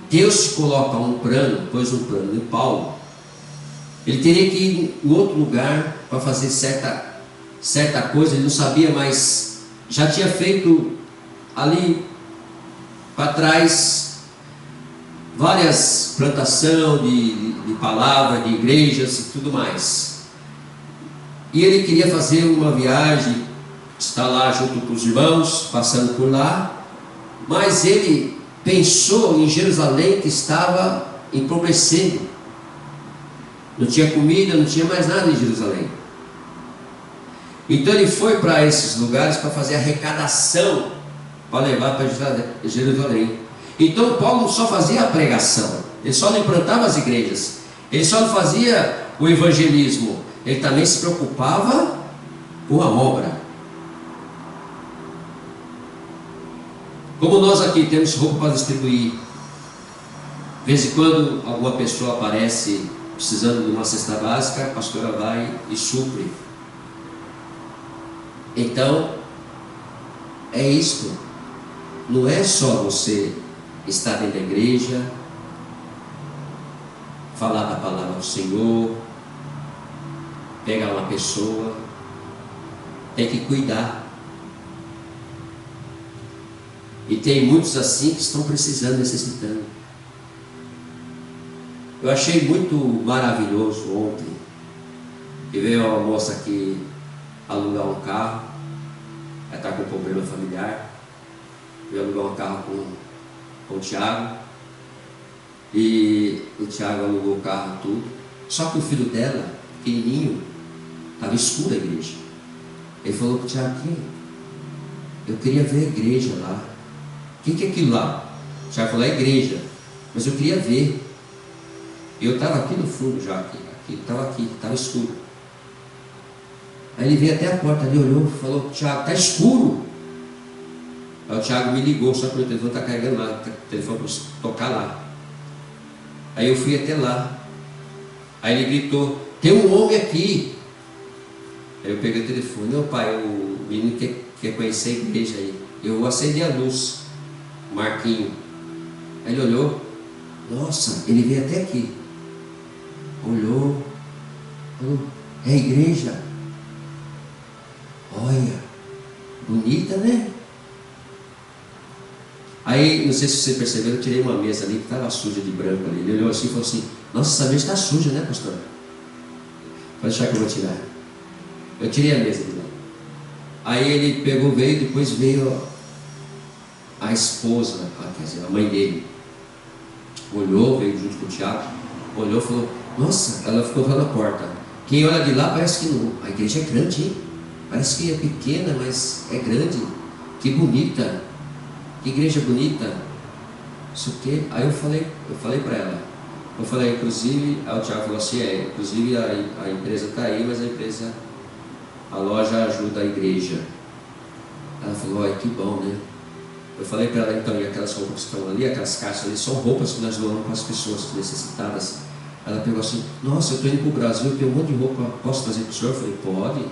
Deus coloca um plano, pôs um plano em Paulo. Ele teria que ir em outro lugar para fazer certa coisa, ele não sabia, mas já tinha feito ali para trás várias plantações de palavra, de igrejas e tudo mais. E ele queria fazer uma viagem, estar lá junto com os irmãos, passando por lá, mas ele pensou em Jerusalém, que estava empobrecendo. Não tinha comida, não tinha mais nada em Jerusalém. Então ele foi para esses lugares para fazer arrecadação, para levar para Jerusalém. Então Paulo só fazia a pregação, ele só não implantava as igrejas, ele só não fazia o evangelismo, ele também se preocupava com a obra. Como nós aqui temos roupa para distribuir, de vez em quando alguma pessoa aparece precisando de uma cesta básica, a pastora vai e supre. Então, é isto. Não é só você estar dentro da igreja, falar da palavra do Senhor, pegar uma pessoa, tem que cuidar. E tem muitos assim que estão precisando, necessitando. Eu achei muito maravilhoso ontem, que veio uma moça aqui alugar um carro, ela está com um problema familiar, veio alugar um carro com o Tiago, e o Tiago alugou o carro tudo, só que o filho dela, pequenininho, estava escuro a igreja. Ele falou para o Tiago: eu queria ver a igreja lá. O que é aquilo lá? O Tiago falou: é igreja, mas eu queria ver. Eu estava aqui no fundo já, estava escuro. Aí ele veio até a porta ali, olhou, falou: Tiago, está escuro. Aí o Tiago me ligou, só que o telefone está carregando lá, o telefone para tocar lá. Aí eu fui até lá. Aí ele gritou: tem um homem aqui. Aí eu peguei o telefone: não, pai, o menino quer conhecer a igreja aí. Eu acendi a luz, o Marquinho. Aí ele olhou: nossa, ele veio até aqui. Olhou, falou: é a igreja. Olha, bonita, né? Aí, não sei se você percebeu, eu tirei uma mesa ali que estava suja de branco ali. Ele olhou assim e falou assim: nossa, essa mesa está suja, né, pastor? Pode deixar que eu vou tirar. Eu tirei a mesa de lá. Aí ele pegou, veio, depois veio a esposa, quer dizer, a mãe dele. Olhou, veio junto com o Tiago, olhou e falou: nossa, ela ficou lá na porta. Quem olha de lá parece que não. A igreja é grande, hein? Parece que é pequena, mas é grande. Que bonita. Que igreja bonita. Isso o quê? Aí eu falei para ela. Eu falei, inclusive, aí o Tiago falou assim, inclusive a empresa está aí, mas a loja ajuda a igreja. Ela falou, olha, que bom, né? Eu falei para ela, então, e aquelas roupas que estão ali, aquelas caixas ali, são roupas que nós doamos para as pessoas necessitadas. Ela pegou assim, nossa, eu estou indo para o Brasil, eu tenho um monte de roupa, posso trazer para o senhor? Eu falei, pode.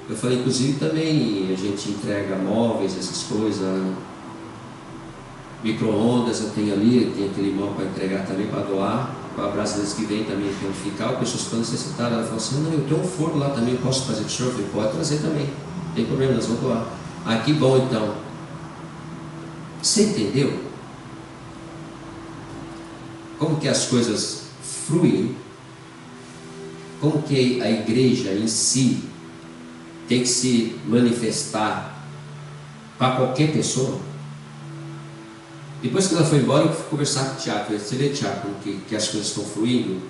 Eu falei, inclusive também a gente entrega móveis, essas coisas, micro-ondas eu tenho ali, tem aquele irmão para entregar também, para doar, para brasileiros que vêm também tem onde ficar, pessoas que estão necessitadas. Ela falou assim, não, eu tenho um forno lá também, eu posso trazer para o senhor? Eu falei, pode trazer também, não tem problema, nós vamos doar. Ah, que bom então. Você entendeu? Como que as coisas fluem? Como que a igreja em si tem que se manifestar para qualquer pessoa? Depois que ela foi embora, eu fui conversar com o Tiago. Você vê, Tiago, que as coisas estão fluindo?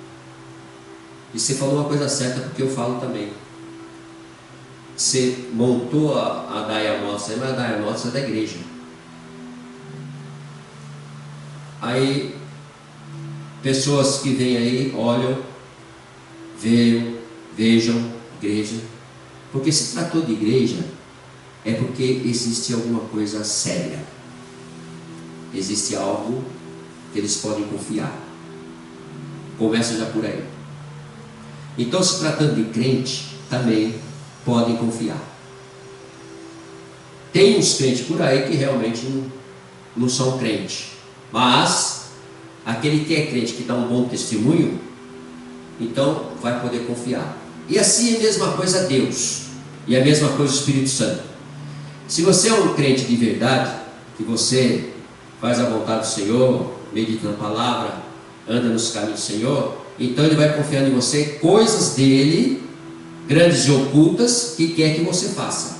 E você falou uma coisa certa, porque eu falo também. Você montou a Daia Motos, mas a Daia Motos é da igreja. Aí, pessoas que vêm aí, olham, vejam, igreja. Porque se tratou de igreja, é porque existe alguma coisa séria. Existe algo que eles podem confiar. Começa já por aí. Então, se tratando de crente, também podem confiar. Tem uns crentes por aí que realmente não são crentes. Mas, aquele que é crente, que dá um bom testemunho, então vai poder confiar. E assim é a mesma coisa Deus. E a mesma coisa o Espírito Santo. Se você é um crente de verdade, que você faz a vontade do Senhor, medita na palavra, anda nos caminhos do Senhor, então Ele vai confiando em você coisas dele, grandes e ocultas, que quer que você faça.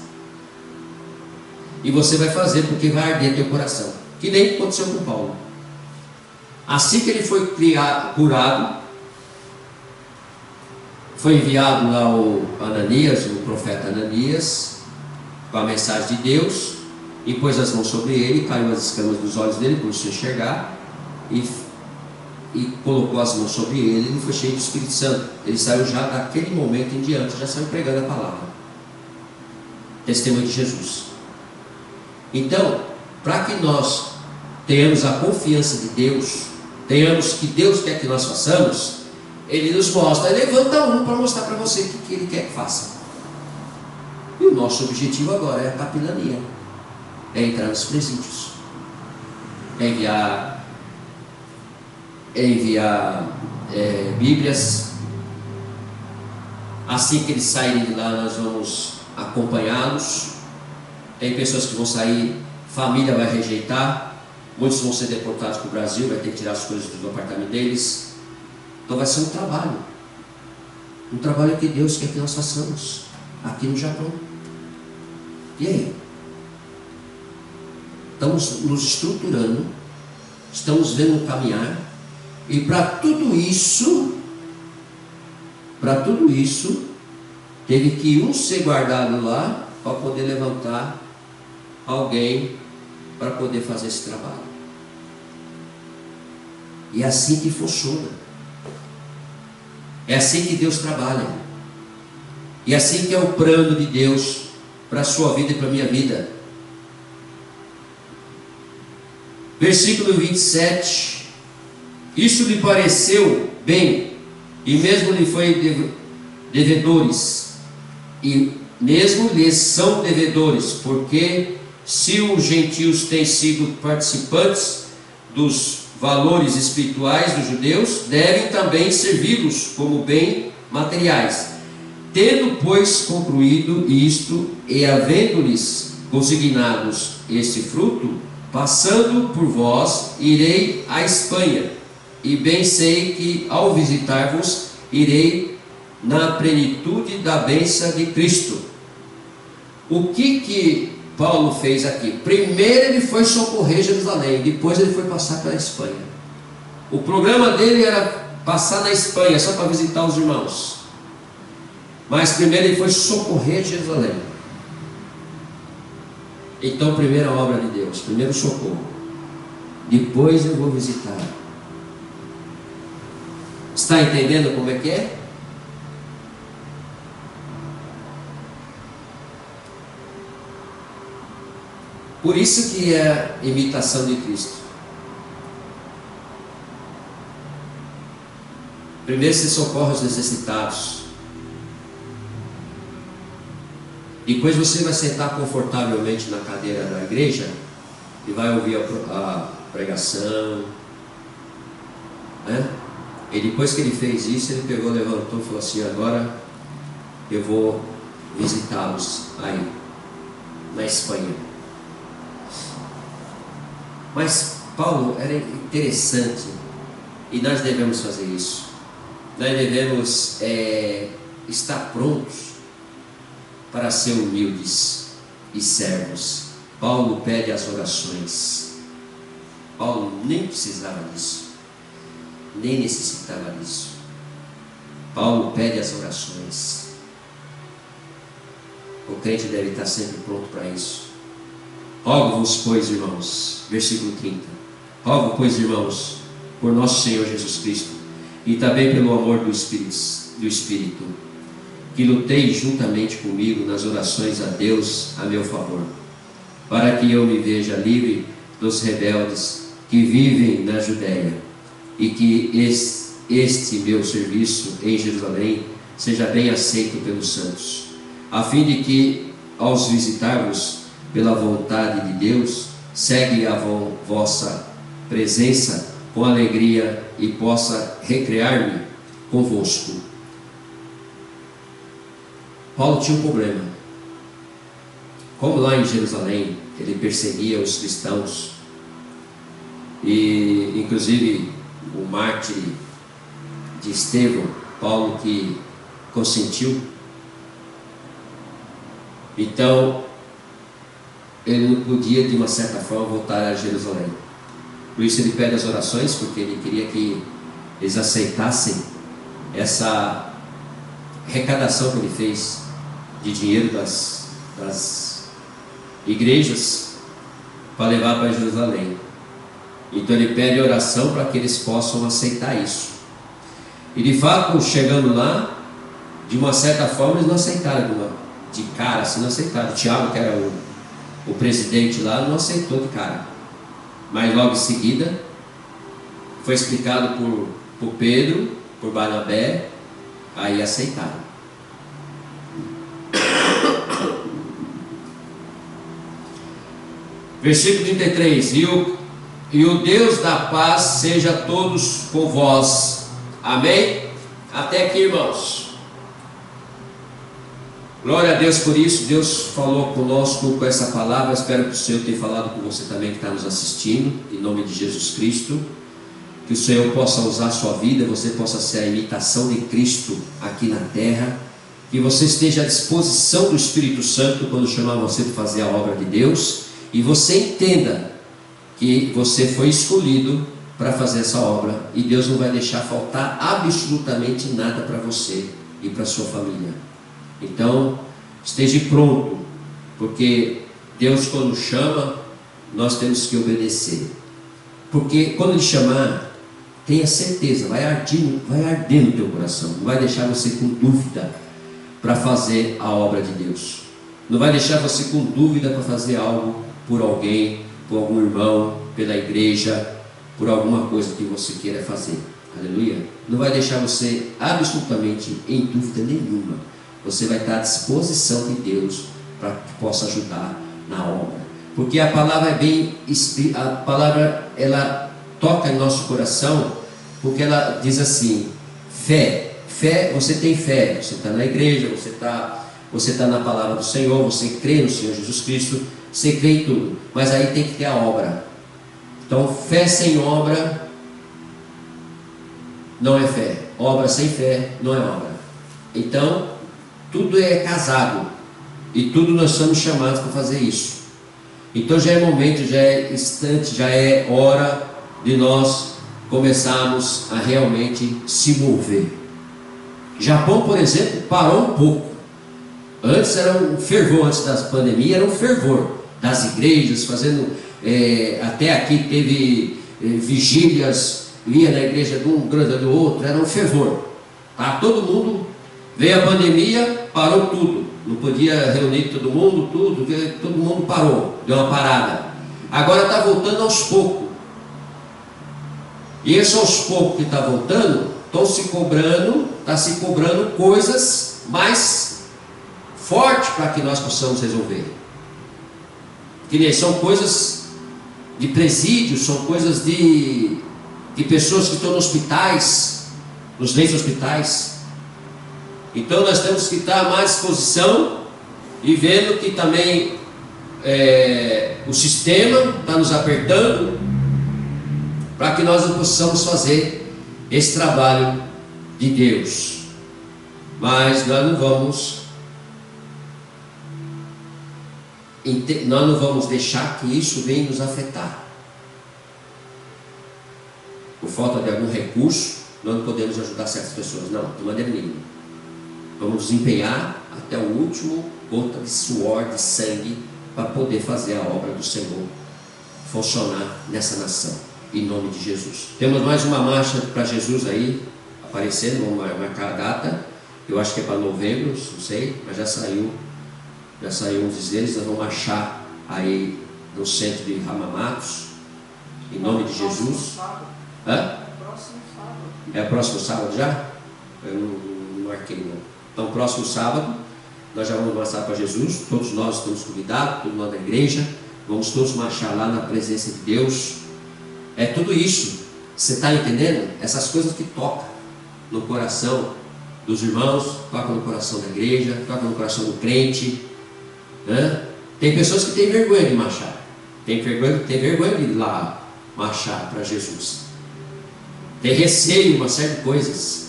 E você vai fazer porque vai arder teu coração. Que nem aconteceu com Paulo. Assim que ele foi curado, foi enviado lá o Ananias, o profeta Ananias, com a mensagem de Deus, e pôs as mãos sobre ele, caiu as escamas dos olhos dele, começou a enxergar, e colocou as mãos sobre ele, ele foi cheio do Espírito Santo. Ele saiu já daquele momento em diante, já saiu pregando a palavra. Testemunho de Jesus. Então, para que nós tenhamos a confiança de Deus, tenhamos que Deus quer que nós façamos, Ele nos mostra, Ele levanta um para mostrar para você o que Ele quer que faça. E o nosso objetivo agora é a capelania, é entrar nos presídios, é enviar Bíblias. Assim que eles saírem de lá, nós vamos acompanhá-los. Tem pessoas que vão sair, família vai rejeitar, muitos vão ser deportados para o Brasil, vai ter que tirar as coisas do apartamento deles. Então vai ser um trabalho que Deus quer que nós façamos aqui no Japão. E aí? Estamos nos estruturando, estamos vendo um caminhar, e para tudo isso, teve que um ser guardado lá para poder levantar alguém para poder fazer esse trabalho. E é assim que funciona. É assim que Deus trabalha. E é assim que é o plano de Deus para a sua vida e para a minha vida. Versículo 27. Isso lhe pareceu bem, e mesmo lhe foi devedores, e mesmo lhes são devedores, porque se os gentios têm sido participantes dos valores espirituais dos judeus, devem também servi-los como bem materiais. Tendo, pois, concluído isto, e havendo-lhes consignados este fruto, passando por vós, irei à Espanha, e bem sei que ao visitar-vos, irei na plenitude da bênção de Cristo. O que Paulo fez aqui? Primeiro ele foi socorrer Jerusalém, depois ele foi passar pela Espanha. O programa dele era passar na Espanha, só para visitar os irmãos. Mas primeiro ele foi socorrer Jerusalém. Então, primeira obra de Deus, primeiro socorro. depois eu vou visitar. Está entendendo como é que é? Por isso que é a imitação de Cristo. Primeiro se socorre aos necessitados. Depois você vai sentar confortavelmente na cadeira da igreja e vai ouvir a pregação, né? E depois que ele fez isso, ele pegou, levantou e falou assim: agora eu vou visitá-los aí na Espanha. Mas Paulo era interessante, e nós devemos fazer isso. Nós devemos estar prontos para ser humildes e servos. Paulo pede as orações. Paulo nem precisava disso, nem necessitava disso. Paulo pede as orações. O crente deve estar sempre pronto para isso. Rogo-vos, pois, irmãos, versículo 30. Rogo, pois, irmãos, por nosso Senhor Jesus Cristo, e também pelo amor do Espírito, que luteis juntamente comigo nas orações a Deus a meu favor, para que eu me veja livre dos rebeldes que vivem na Judéia, e que este meu serviço em Jerusalém seja bem aceito pelos santos, a fim de que, aos visitarmos pela vontade de Deus, segue a vossa presença com alegria e possa recrear-me convosco. Paulo tinha um problema. Como lá em Jerusalém ele perseguia os cristãos, e inclusive o mártir de Estevão, Paulo que consentiu, então ele não podia de uma certa forma voltar a Jerusalém. Por isso ele pede as orações, porque ele queria que eles aceitassem essa arrecadação que ele fez de dinheiro das igrejas para levar para Jerusalém. Então ele pede oração para que eles possam aceitar isso. E de fato, chegando lá, de uma certa forma eles não aceitaram de cara, assim, não aceitaram. Tiago, que era o presidente lá, não aceitou de cara. Mas logo em seguida foi explicado por Pedro, por Barnabé, aí aceitaram. Versículo 33: e o Deus da paz seja todos com vós. Amém? Até aqui, irmãos. Glória a Deus por isso. Deus falou conosco com essa palavra. Espero que o Senhor tenha falado com você também que está nos assistindo, em nome de Jesus Cristo. Que o Senhor possa usar a sua vida, você possa ser a imitação de Cristo aqui na terra. Que você esteja à disposição do Espírito Santo quando chamar você para fazer a obra de Deus. E você entenda que você foi escolhido para fazer essa obra. E Deus não vai deixar faltar absolutamente nada para você e para a sua família. Então, esteja pronto, porque Deus, quando chama, nós temos que obedecer. Porque quando Ele chamar, tenha certeza, vai arder no teu coração, não vai deixar você com dúvida para fazer a obra de Deus, não vai deixar você com dúvida para fazer algo por alguém, por algum irmão, pela igreja, por alguma coisa que você queira fazer. Aleluia. Não vai deixar você absolutamente em dúvida nenhuma. Você vai estar à disposição de Deus para que possa ajudar na obra. Porque a palavra a palavra ela toca em nosso coração, porque ela diz assim: fé, você tem fé, você está na igreja, você está na palavra do Senhor, você crê no Senhor Jesus Cristo, você crê em tudo, mas aí tem que ter a obra. Então, fé sem obra não é fé, obra sem fé não é obra. Então, tudo é casado, e tudo nós somos chamados para fazer isso. Então já é momento, já é instante, já é hora de nós começarmos a realmente se mover. Japão, por exemplo, parou um pouco. Antes era um fervor, antes da pandemia era um fervor das igrejas, fazendo, até aqui teve vigílias, ia na igreja de um, grande do outro, era um fervor. Tá? Todo mundo, veio a pandemia, parou tudo. Não podia reunir todo mundo, todo mundo parou, deu uma parada. Agora está voltando aos poucos. E esse aos poucos que está voltando, está se cobrando coisas mais fortes para que nós possamos resolver. Que nem são coisas de presídio, são coisas de pessoas que estão nos hospitais, nos leitos de hospitais. Então nós temos que estar à mais disposição e vendo que também o sistema está nos apertando para que nós possamos fazer esse trabalho de Deus. Mas nós não vamos deixar que isso venha nos afetar. Por falta de algum recurso, nós não podemos ajudar certas pessoas, não, de maneira nenhuma. Vamos nos empenhar até o último gota de suor, de sangue, para poder fazer a obra do Senhor funcionar nessa nação, em nome de Jesus. Temos mais uma marcha para Jesus aí, aparecendo, vamos marcar a data, eu acho que é para novembro, não sei, mas já saiu um dizeres, nós vamos marchar aí no centro de Ramamatos, em nome de Jesus. Hã? É o próximo sábado já? Eu não marquei não. Então, próximo sábado, nós já vamos marchar para Jesus. Todos nós estamos convidados, todos nós da igreja. Vamos todos marchar lá na presença de Deus. É tudo isso. Você está entendendo? Essas coisas que tocam no coração dos irmãos, tocam no coração da igreja, tocam no coração do crente. Tem pessoas que têm vergonha de marchar. Tem vergonha de ir lá marchar para Jesus. Tem receio, uma série de coisas,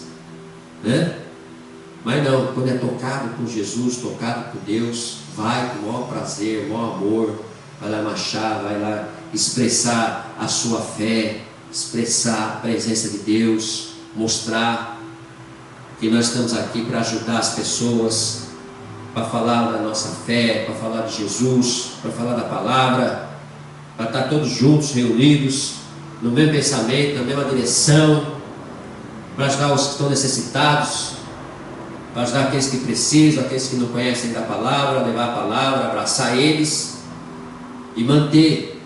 mas não, quando é tocado por Jesus, tocado por Deus, vai com o maior prazer, o maior amor, vai lá marchar, vai lá expressar a sua fé, expressar a presença de Deus, mostrar que nós estamos aqui para ajudar as pessoas, para falar da nossa fé, para falar de Jesus, para falar da palavra, para estar todos juntos, reunidos, no mesmo pensamento, na mesma direção, para ajudar os que estão necessitados, para ajudar aqueles que precisam, aqueles que não conhecem da palavra, levar a palavra, abraçar eles e manter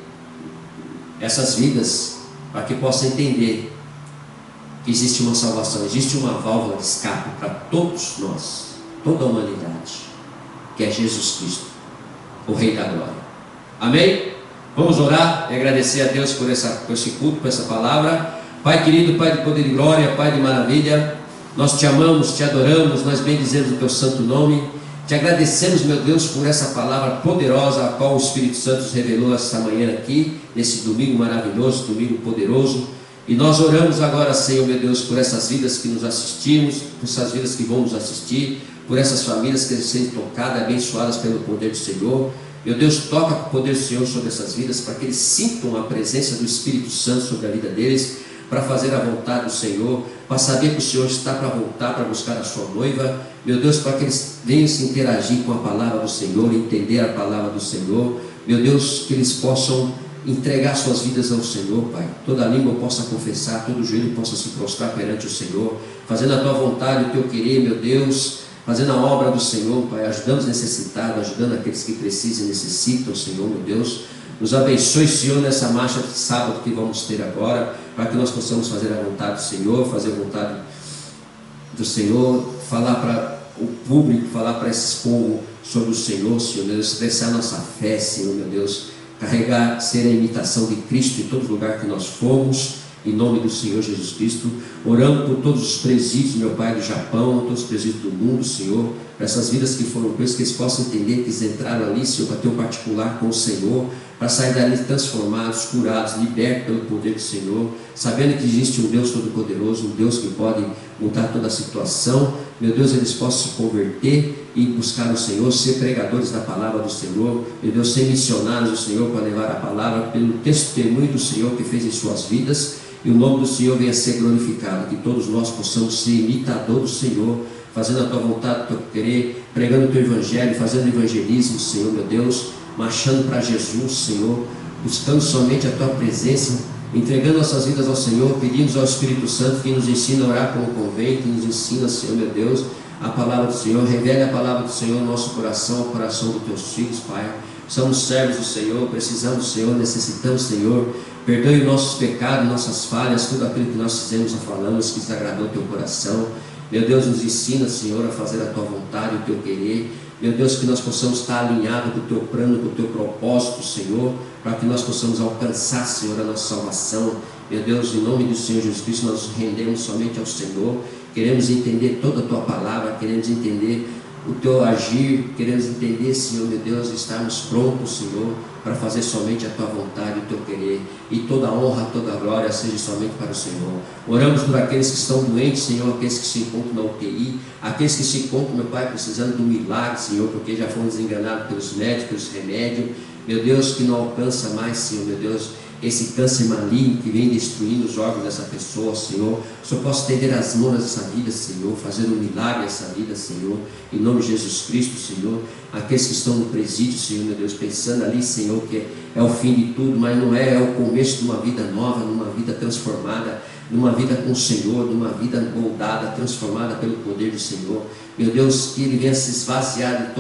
essas vidas para que possam entender que existe uma salvação, existe uma válvula de escape para todos nós, toda a humanidade, que é Jesus Cristo, o Rei da Glória. Amém? Vamos orar e agradecer a Deus por esse culto, por essa palavra. Pai querido, Pai de poder e glória, Pai de maravilha, nós te amamos, te adoramos, nós bendizemos o teu santo nome, te agradecemos, meu Deus, por essa palavra poderosa, a qual o Espírito Santo nos revelou esta manhã aqui, nesse domingo maravilhoso, domingo poderoso. E nós oramos agora, Senhor, meu Deus, por essas vidas que nos assistimos, por essas vidas que vão nos assistir, por essas famílias que serem tocadas, abençoadas pelo poder do Senhor. Meu Deus, toca com o poder do Senhor sobre essas vidas, para que eles sintam a presença do Espírito Santo sobre a vida deles, para fazer a vontade do Senhor, para saber que o Senhor está para voltar, para buscar a sua noiva. Meu Deus, para que eles venham se interagir com a palavra do Senhor, entender a palavra do Senhor. Meu Deus, que eles possam entregar suas vidas ao Senhor, Pai. Toda língua possa confessar, todo joelho possa se prostrar perante o Senhor, fazendo a tua vontade, o teu querer, meu Deus, fazendo a obra do Senhor, Pai, ajudando os necessitados, ajudando aqueles que precisam e necessitam, Senhor, meu Deus. Nos abençoe, Senhor, nessa marcha de sábado que vamos ter agora, para que nós possamos fazer a vontade do Senhor, fazer a vontade do Senhor, falar para o público, falar para esses povos sobre o Senhor, Senhor, meu Deus, expressar nossa fé, Senhor, meu Deus, carregar, ser a imitação de Cristo em todo lugar que nós formos, em nome do Senhor Jesus Cristo, orando por todos os presídios, meu Pai, do Japão, todos os presídios do mundo, Senhor, para essas vidas que foram presas, que eles possam entender que eles entraram ali, Senhor, para ter um particular com o Senhor, para sair dali transformados, curados, libertos pelo poder do Senhor, sabendo que existe um Deus todo-poderoso, um Deus que pode mudar toda a situação. Meu Deus, eles possam se converter e buscar o Senhor, ser pregadores da palavra do Senhor, meu Deus, ser missionários do Senhor para levar a palavra pelo testemunho do Senhor que fez em suas vidas, e o nome do Senhor venha a ser glorificado, que todos nós possamos ser imitadores do Senhor, fazendo a tua vontade, o teu querer, pregando o teu evangelho, fazendo evangelismo, Senhor, meu Deus, marchando para Jesus, Senhor, buscando somente a tua presença, entregando nossas vidas ao Senhor, pedimos ao Espírito Santo que nos ensine a orar como convém, que nos ensina, Senhor meu Deus, a palavra do Senhor, revele a palavra do Senhor no nosso coração, ao coração dos teus filhos, Pai. Somos servos do Senhor, precisamos do Senhor, necessitamos do Senhor. Perdoe os nossos pecados, nossas falhas, tudo aquilo que nós fizemos ou falamos que desagradou o teu coração. Meu Deus, nos ensina, Senhor, a fazer a tua vontade, o teu querer. Meu Deus, que nós possamos estar alinhados com o teu plano, com o teu propósito, Senhor, para que nós possamos alcançar, Senhor, a nossa salvação. Meu Deus, em nome do Senhor Jesus Cristo, nós nos rendemos somente ao Senhor. Queremos entender toda a tua palavra, queremos entender o teu agir, queremos entender, Senhor, meu Deus, estarmos prontos, Senhor, para fazer somente a tua vontade, o teu querer, e toda a honra, toda a glória seja somente para o Senhor. Oramos por aqueles que estão doentes, Senhor, aqueles que se encontram na UTI, aqueles que se encontram, meu Pai, precisando de um milagre, Senhor, porque já foram desenganados pelos médicos, pelos remédios, meu Deus, que não alcança mais, Senhor, meu Deus, esse câncer maligno que vem destruindo os órgãos dessa pessoa, Senhor. O Senhor possa estender as mãos dessa vida, Senhor, fazer um milagre nessa vida, Senhor, em nome de Jesus Cristo, Senhor. Aqueles que estão no presídio, Senhor, meu Deus, pensando ali, Senhor, que é o fim de tudo, mas não é, é o começo de uma vida nova, numa vida transformada, numa vida com o Senhor, numa vida moldada, transformada pelo poder do Senhor. Meu Deus, que Ele venha se esvaziar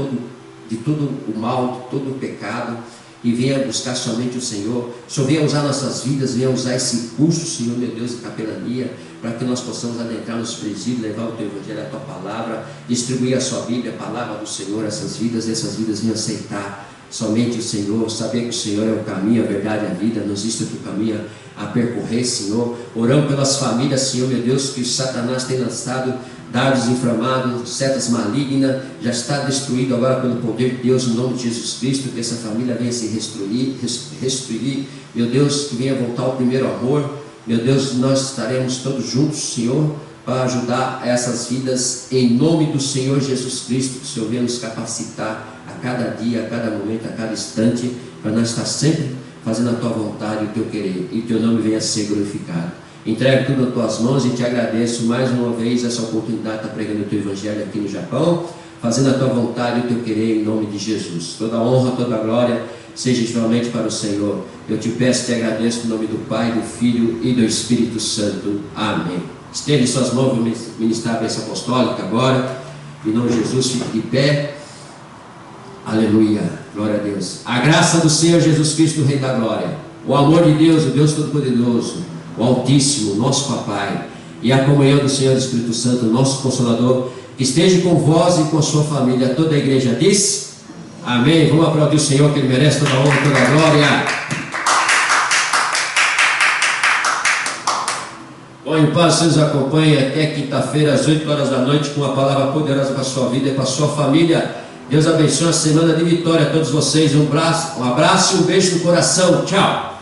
de todo o mal, de todo o pecado, e venha buscar somente o Senhor. O Senhor venha usar nossas vidas, venha usar esse curso, Senhor, meu Deus, de capelania, para que nós possamos adentrar nos presídios, levar o teu evangelho, a tua palavra, distribuir a sua Bíblia, a palavra do Senhor, essas vidas venham aceitar somente o Senhor, saber que o Senhor é o caminho, a verdade e a vida, não existe outro caminho a percorrer, Senhor. Oramos pelas famílias, Senhor, meu Deus, que o Satanás tem lançado dardos inflamados, setas malignas, já está destruído agora pelo poder de Deus, em nome de Jesus Cristo, que essa família venha se restituir, meu Deus, que venha voltar ao primeiro amor. Meu Deus, nós estaremos todos juntos, Senhor, para ajudar essas vidas, em nome do Senhor Jesus Cristo. Que o Senhor venha nos capacitar a cada dia, a cada momento, a cada instante, para nós estar sempre fazendo a tua vontade e o teu querer, e o teu nome venha a ser glorificado. Entrego tudo nas tuas mãos e te agradeço mais uma vez essa oportunidade de estar pregando o teu evangelho aqui no Japão, fazendo a tua vontade e o teu querer, em nome de Jesus. Toda a honra, toda a glória seja somente para o Senhor. Eu te peço e te agradeço em nome do Pai, do Filho e do Espírito Santo. Amém. Estende suas mãos, vou ministrar a bênção apostólica agora, em nome de Jesus. Fique de pé. Aleluia, glória a Deus. A graça do Senhor Jesus Cristo, o Rei da Glória, o amor de Deus, o Deus Todo-Poderoso, o Altíssimo, nosso Papai, e a comunhão do Senhor Espírito Santo, nosso Consolador, que esteja com vós e com a sua família. Toda a igreja diz amém. Vamos aplaudir o Senhor, que Ele merece toda a honra e toda a glória. Bom, em paz, vocês acompanhem até quinta-feira às 8 horas da noite, com uma palavra poderosa para a sua vida e para a sua família. Deus abençoe a semana de vitória a todos vocês. Um abraço e um beijo no coração. Tchau.